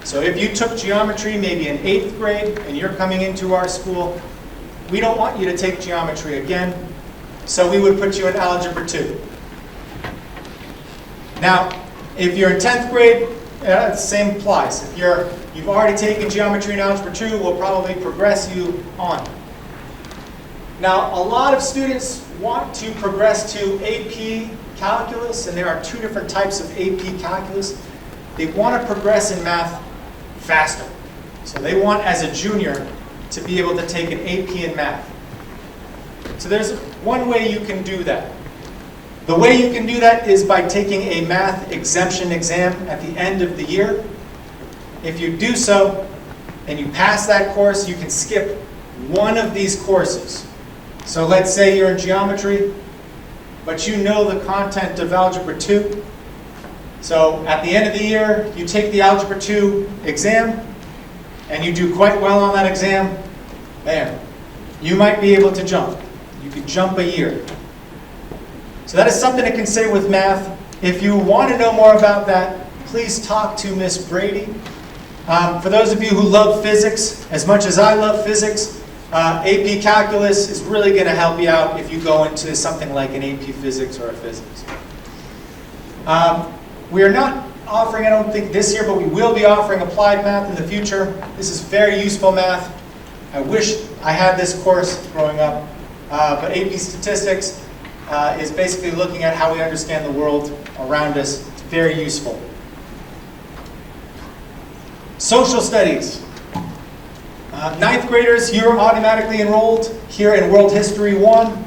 So if you took geometry maybe in 8th grade and you're coming into our school, we don't want you to take geometry again. So we would put you in Algebra 2. Now, if you're in 10th grade, the same applies. If you've already taken geometry in Algebra 2, we'll probably progress you on. Now, a lot of students want to progress to AP Calculus, and there are two different types of AP Calculus. They want to progress in math faster. So they want, as a junior, to be able to take an AP in math. So there's one way you can do that. The way you can do that is by taking a math exemption exam at the end of the year. If you do so, and you pass that course, you can skip one of these courses. So let's say you're in geometry, but you know the content of Algebra 2. So at the end of the year, you take the Algebra 2 exam, and you do quite well on that exam. Bam. You might be able to jump. You could jump a year. So that is something to consider with math. If you want to know more about that, please talk to Miss Brady. For those of you who love physics, as much as I love physics, AP Calculus is really going to help you out if you go into something like an AP Physics or a Physics. We are not offering, I don't think this year, but we will be offering applied math in the future. This is very useful math. I wish I had this course growing up. But AP Statistics is basically looking at how we understand the world around us. It's very useful. Social Studies. 9th graders, you're automatically enrolled here in World History 1.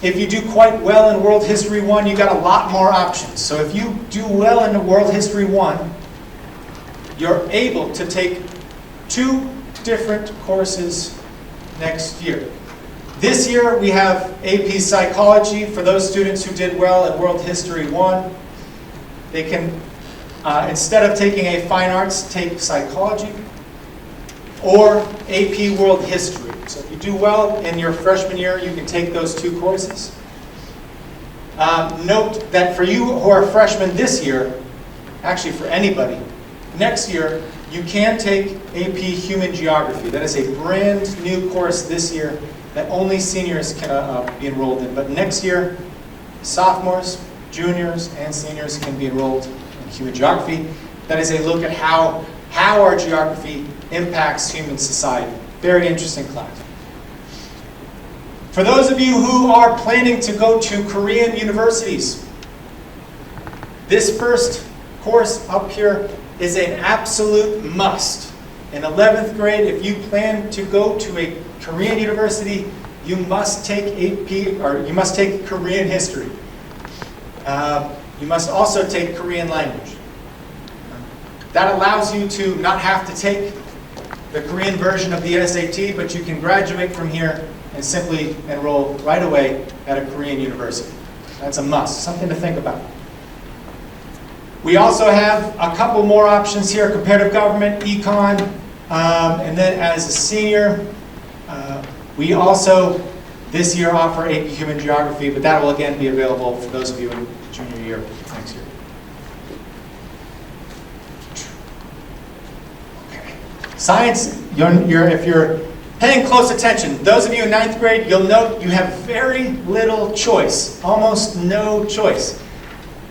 If you do quite well in World History 1, you got a lot more options. So if you do well in World History 1, you're able to take 2 different courses next year. This year we have AP Psychology for those students who did well in World History 1. They can, instead of taking a fine arts, take psychology or AP World History. So if you do well in your freshman year, you can take those 2 courses. Note that for you who are freshmen this year, actually for anybody, next year you can take AP Human Geography. That is a brand new course this year that only seniors can be enrolled in. But next year, sophomores, juniors, and seniors can be enrolled in Human Geography. That is a look at how our geography impacts human society. Very interesting class. For those of you who are planning to go to Korean universities, this first course up here is an absolute must. In 11th grade, if you plan to go to a Korean university, you must take AP, or you must take Korean history. You must also take Korean language. That allows you to not have to take the Korean version of the SAT, but you can graduate from here and simply enroll right away at a Korean university. That's a must, something to think about. We also have a couple more options here: comparative government, econ, and then as a senior, we also this year offer AP Human Geography, but that will again be available for those of you in junior year next year. Science, if you're paying close attention, those of you in 9th grade, you'll note you have very little choice, almost no choice.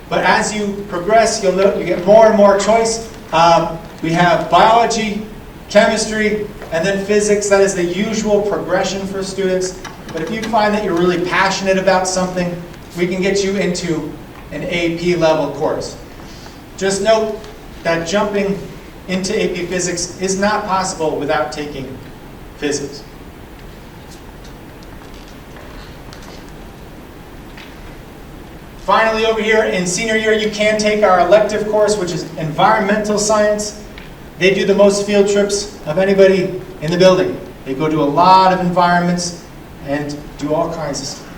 But as you progress, you'll note you get more and more choice. We have biology, chemistry, and then physics. That is the usual progression for students. But if you find that you're really passionate about something, we can get you into an AP level course. Just note that jumping into AP Physics is not possible without taking physics. Finally, over here in senior year, you can take our elective course, which is environmental science. They do the most field trips of anybody in the building. They go to a lot of environments and do all kinds of stuff.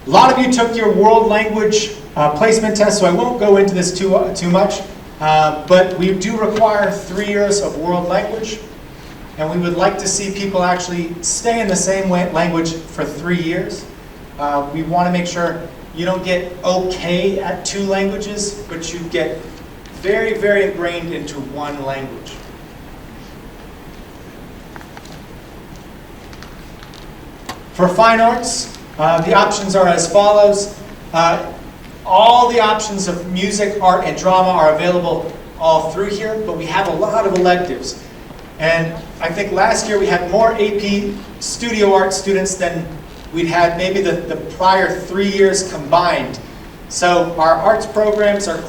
A lot of you took your world language placement test, so I won't go into this too much. But we do require 3 years of world language, and we would like to see people actually stay in the same language for 3 years. We want to make sure you don't get okay at 2 languages, but you get very, very ingrained into one language. For fine arts, the options are as follows. All the options of music, art, and drama are available all through here, but we have a lot of electives. And I think last year we had more AP studio art students than we'd had maybe the prior 3 years combined. So our arts programs are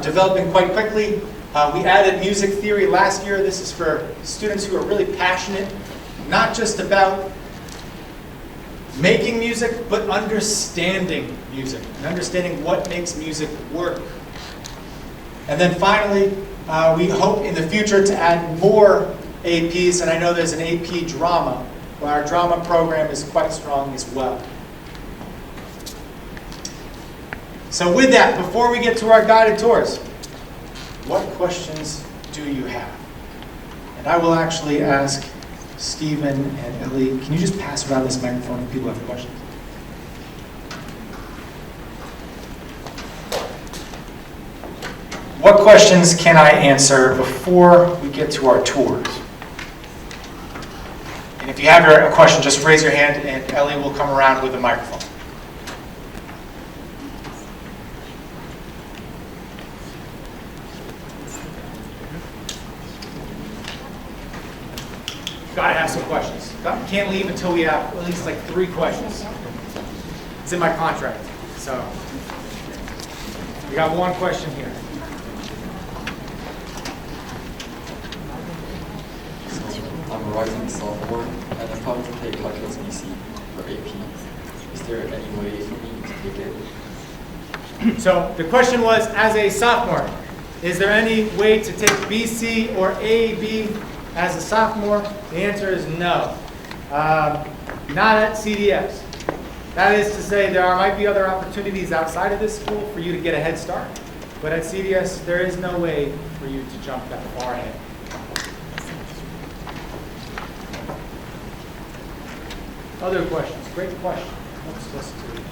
developing quite quickly. We added music theory last year. This is for students who are really passionate, not just about making music, but understanding music and understanding what makes music work. And then finally, we hope in the future to add more APs, and I know there's an AP drama, where our drama program is quite strong as well. So with that, before we get to our guided tours, what questions do you have? And I will actually ask Stephen and Ellie, can you just pass around this microphone if people have questions? What questions can I answer before we get to our tours? And if you have a question, just raise your hand and Ellie will come around with the microphone. Gotta have some questions. Can't leave until we have at least like 3 questions. It's in my contract. So we got 1 question here. I'm a rising sophomore and I'm planning to take calculus BC for AP. Is there any way for me to take it? So the question was, as a sophomore, is there any way to take BC or AB as a sophomore? The answer is no. Not at CDS. That is to say, there might be other opportunities outside of this school for you to get a head start. But at CDS, there is no way for you to jump that far ahead. Other questions? Great question. Let's listen to it.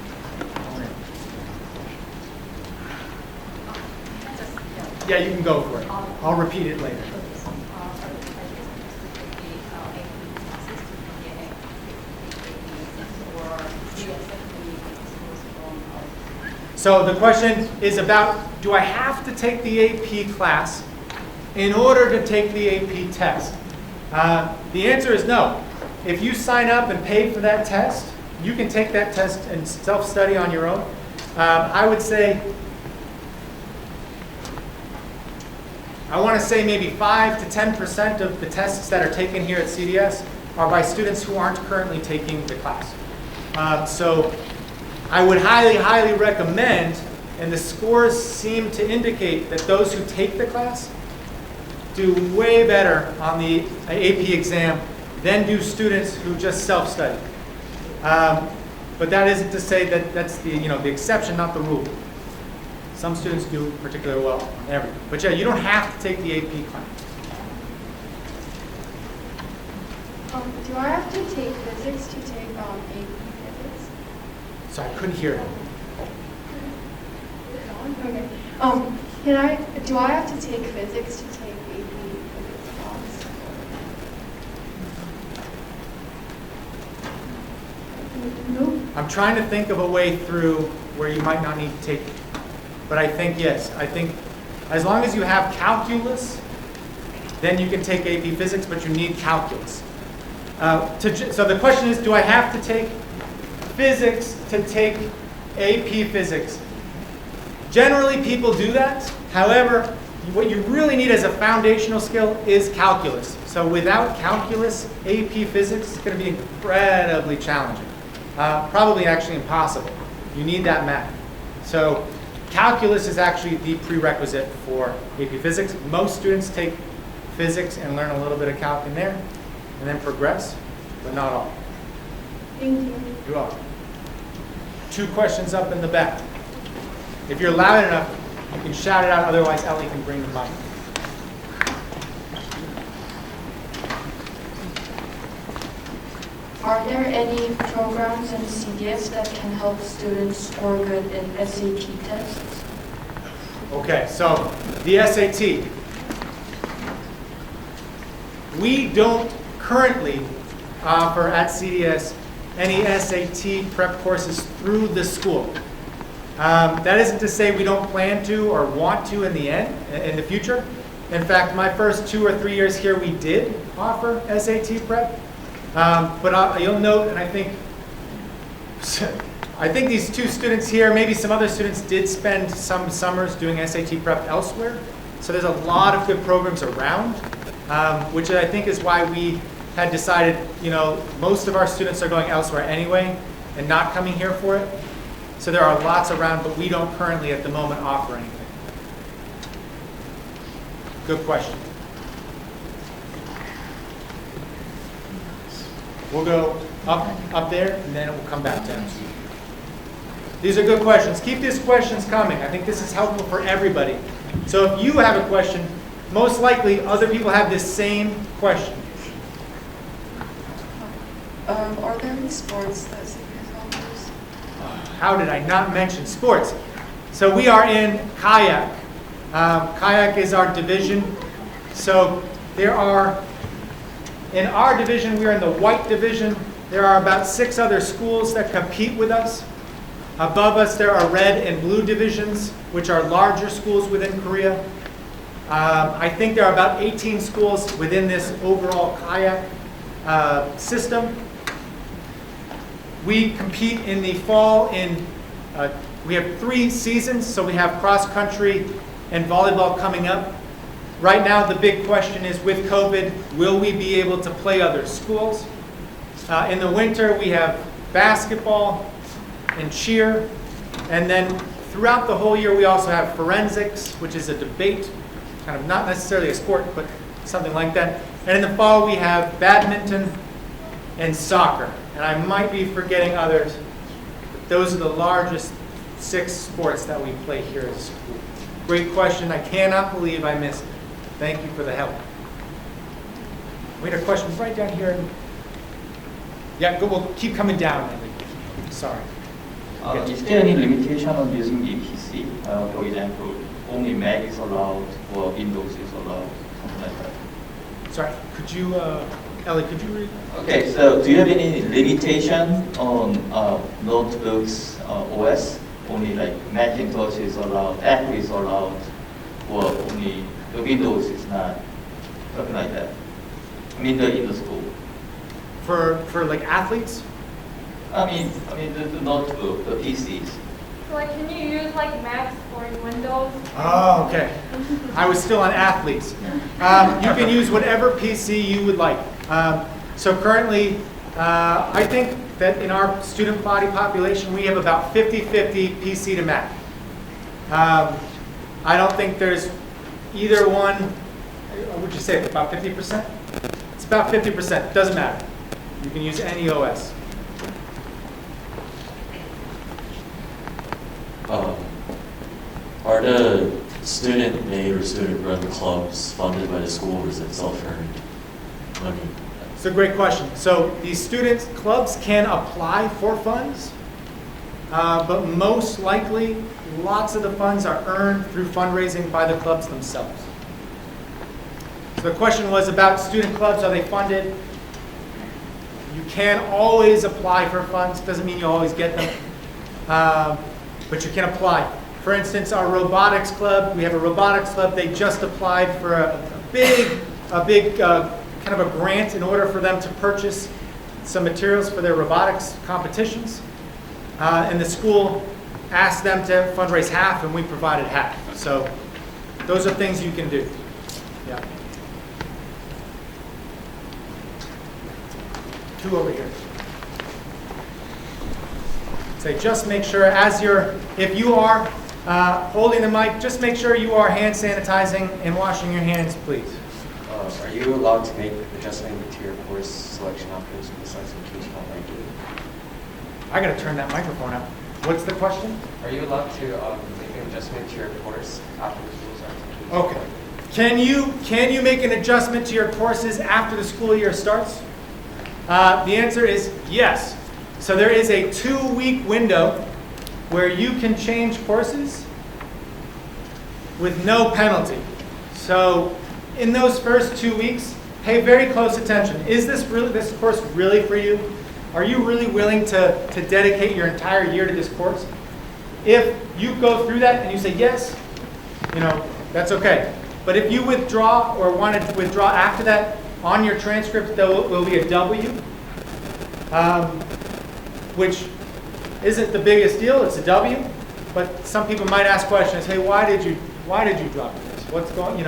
Yeah, you can go for it. I'll repeat it later. So the question is about, do I have to take the AP class in order to take the AP test? The answer is no. If you sign up and pay for that test, you can take that test and self-study on your own. I would say, I want to say maybe 5 to 10% of the tests that are taken here at CDS are by students who aren't currently taking the class. So I would highly, highly recommend, and the scores seem to indicate that those who take the class do way better on the AP exam than do students who just self-study. But that isn't to say that that's the exception, not the rule. Some students do particularly well on everything. But yeah, you don't have to take the AP class. Do I have to take physics to take AP physics? So I couldn't hear it. Okay. Do I have to take physics to take AP physics class? No. I'm trying to think of a way through where you might not need to take, but I think yes. I think as long as you have calculus, then you can take AP Physics, but you need calculus. So the question is, do I have to take physics to take AP Physics? Generally, people do that. However, what you really need as a foundational skill is calculus. So without calculus, AP Physics is going to be incredibly challenging. Probably actually impossible. You need that math. So calculus is actually the prerequisite for AP Physics. Most students take physics and learn a little bit of calc in there, and then progress, but not all. Thank you. You're welcome. 2 questions up in the back. If you're loud enough, you can shout it out, otherwise Ellie can bring the mic. Are there any programs in CDS that can help students score good in SAT tests? Okay, so the SAT. We don't currently offer at CDS any SAT prep courses through the school. That isn't to say we don't plan to or want to in the future. In fact, my first 2 or 3 years here, we did offer SAT prep. But you'll note, and I think these 2 students here, maybe some other students did spend some summers doing SAT prep elsewhere. So there's a lot of good programs around, which I think is why we had decided, most of our students are going elsewhere anyway and not coming here for it. So there are lots around, but we don't currently at the moment offer anything. Good question. We'll go up there, and then we'll come back down. These are good questions. Keep these questions coming. I think this is helpful for everybody. So if you have a question, most likely other people have this same question. Are there any sports that CDS offers? How did I not mention sports? So we are in kayak. Kayak is our division. So there are, in our division, we are in the white division. There are about 6 other schools that compete with us. Above us, there are red and blue divisions, which are larger schools within Korea. I think there are about 18 schools within this overall kayak system. We compete in the fall we have 3 seasons, so we have cross country and volleyball coming up. Right now, the big question is, with COVID, will we be able to play other schools? In the winter, we have basketball and cheer. And then throughout the whole year, we also have forensics, which is a debate, kind of not necessarily a sport, but something like that. And in the fall, we have badminton and soccer. And I might be forgetting others, but those are the largest 6 sports that we play here at the school. Great question. I cannot believe I missed it. Thank you for the help. We had a question right down here. Yeah, we'll keep coming down. Sorry. Is there any limitation on using EPC? For example, only Mac is allowed or Windows is allowed, something like that? Sorry, could you, Ellie, could you read? Okay, so do you have any limitation on notebooks OS? Only like Macintosh is allowed, Apple is allowed, or only the Windows is not, something like that? I mean, in the school. For like athletes? I mean the notebook, the PCs. Like, can you use like Macs or Windows? Oh, okay. I was still on athletes. You can use whatever PC you would like. So currently, I think that in our student body population, we have about 50-50 PC to Mac. I don't think there's either one. What would you say, about 50%? It's about 50%. Doesn't matter. You can use any OS. Are the student-made or student-run clubs funded by the school, or is it self-earned money? It's a great question. So these students clubs can apply for funds. but most likely, lots of the funds are earned through fundraising by the clubs themselves. So the question was about student clubs, are they funded? You can always apply for funds, doesn't mean you always get them, but you can apply. For instance, our robotics club, we have a robotics club, they just applied for a big kind of a grant in order for them to purchase some materials for their robotics competitions. And the school asked them to fundraise half, and we provided half. So those are things you can do. Yeah. 2 over here. Say, just make sure if you are holding the mic, just make sure you are hand sanitizing and washing your hands, please. Are you allowed to make adjustment to your course selection after besides in case you don't like it? I gotta turn that microphone up. What's the question? Are you allowed to make an adjustment to your course after the school starts in case you don't Okay. like it? Can you make an adjustment to your courses after the school year starts? The answer is yes. So there is a 2-week window where you can change courses with no penalty. So in those first 2 weeks, pay very close attention. Is this course really for you? Are you really willing to dedicate your entire year to this course? If you go through that and you say yes, that's okay. But if you withdraw or want to withdraw after that, on your transcript there will be a W, which isn't the biggest deal. It's a W, but some people might ask questions. Hey, why did you drop this? What's going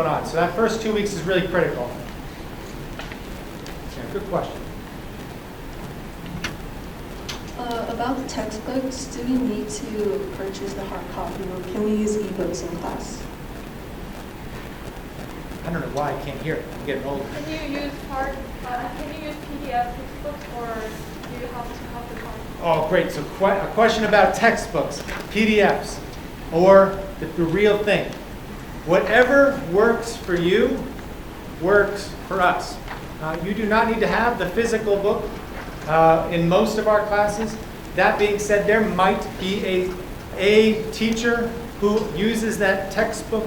on? So that first 2 weeks is really critical. Yeah, good question. About the textbooks, do we need to purchase the hard copy, or can we use ebooks in class? I don't know why I can't hear it. I'm getting old. Can you use PDF textbooks, or do you have to have the hard? Oh, great. So a question about textbooks, PDFs, or the real thing. Whatever works for you works for us. You do not need to have the physical book in most of our classes. That being said, there might be a teacher who uses that textbook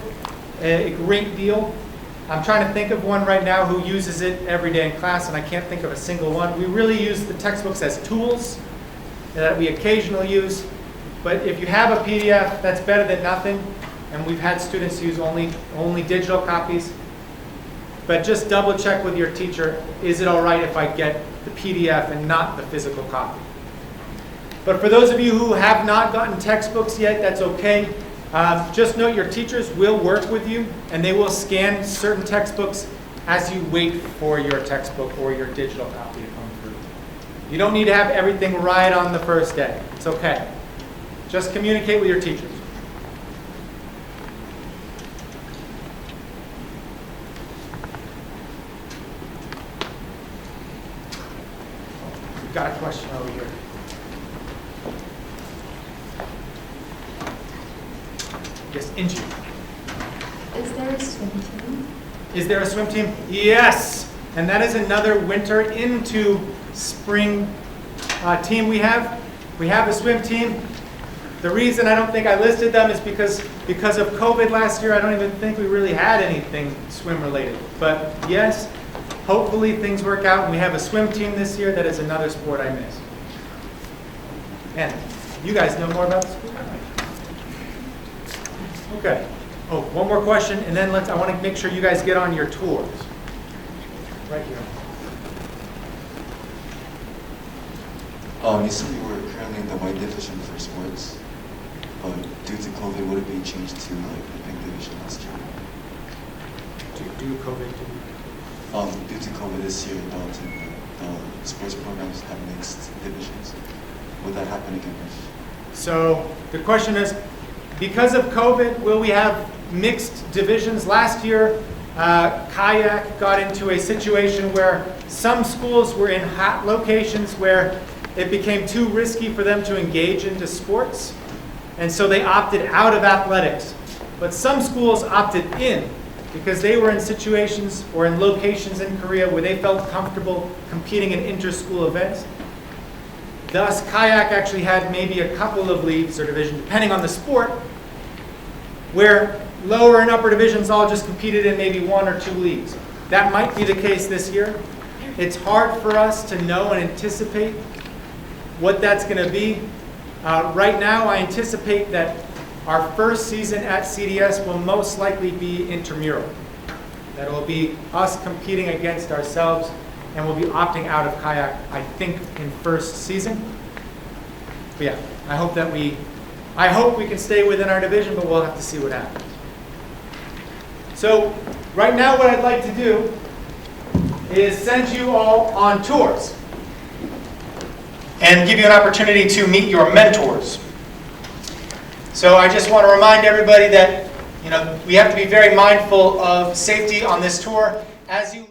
a great deal. I'm trying to think of one right now who uses it every day in class, and I can't think of a single one. We really use the textbooks as tools that we occasionally use. But if you have a PDF, that's better than nothing. And we've had students use only digital copies. But just double check with your teacher, is it all right if I get the PDF and not the physical copy? But for those of you who have not gotten textbooks yet, that's okay. Just note your teachers will work with you, and they will scan certain textbooks as you wait for your textbook or your digital copy to come through. You don't need to have everything right on the first day. It's okay. Just communicate with your teachers. We've got a question over here. Yes, Inji. Is there a swim team? Is there a swim team? Yes! And that is another winter into spring team we have. We have a swim team. The reason I don't think I listed them is because of COVID last year. I don't even think we really had anything swim related. But yes, hopefully things work out. We have a swim team this year. That is another sport I miss. And you guys know more about the sport? Okay. Oh, one more question, and then I want to make sure you guys get on your tours. Right here. You said you were currently in the white division for sports, but due to COVID, would it be changed to like the pink division last year? Due to COVID? Due to COVID this year, the sports programs have mixed divisions. Would that happen again? So the question is, because of COVID, will we have mixed divisions? Last year, kayak got into a situation where some schools were in hot locations where it became too risky for them to engage into sports, and so they opted out of athletics. But some schools opted in because they were in situations or in locations in Korea where they felt comfortable competing in inter-school events. Thus, kayak actually had maybe a couple of leagues or divisions, depending on the sport, where lower and upper divisions all just competed in maybe 1 or 2 leagues. That might be the case this year. It's hard for us to know and anticipate what that's going to be. Right now, I anticipate that our first season at CDS will most likely be intramural. That will be us competing against ourselves, and we'll be opting out of kayak, I think, in first season. But yeah, I hope we can stay within our division, but we'll have to see what happens. So right now what I'd like to do is send you all on tours and give you an opportunity to meet your mentors. So I just want to remind everybody that we have to be very mindful of safety on this tour. As you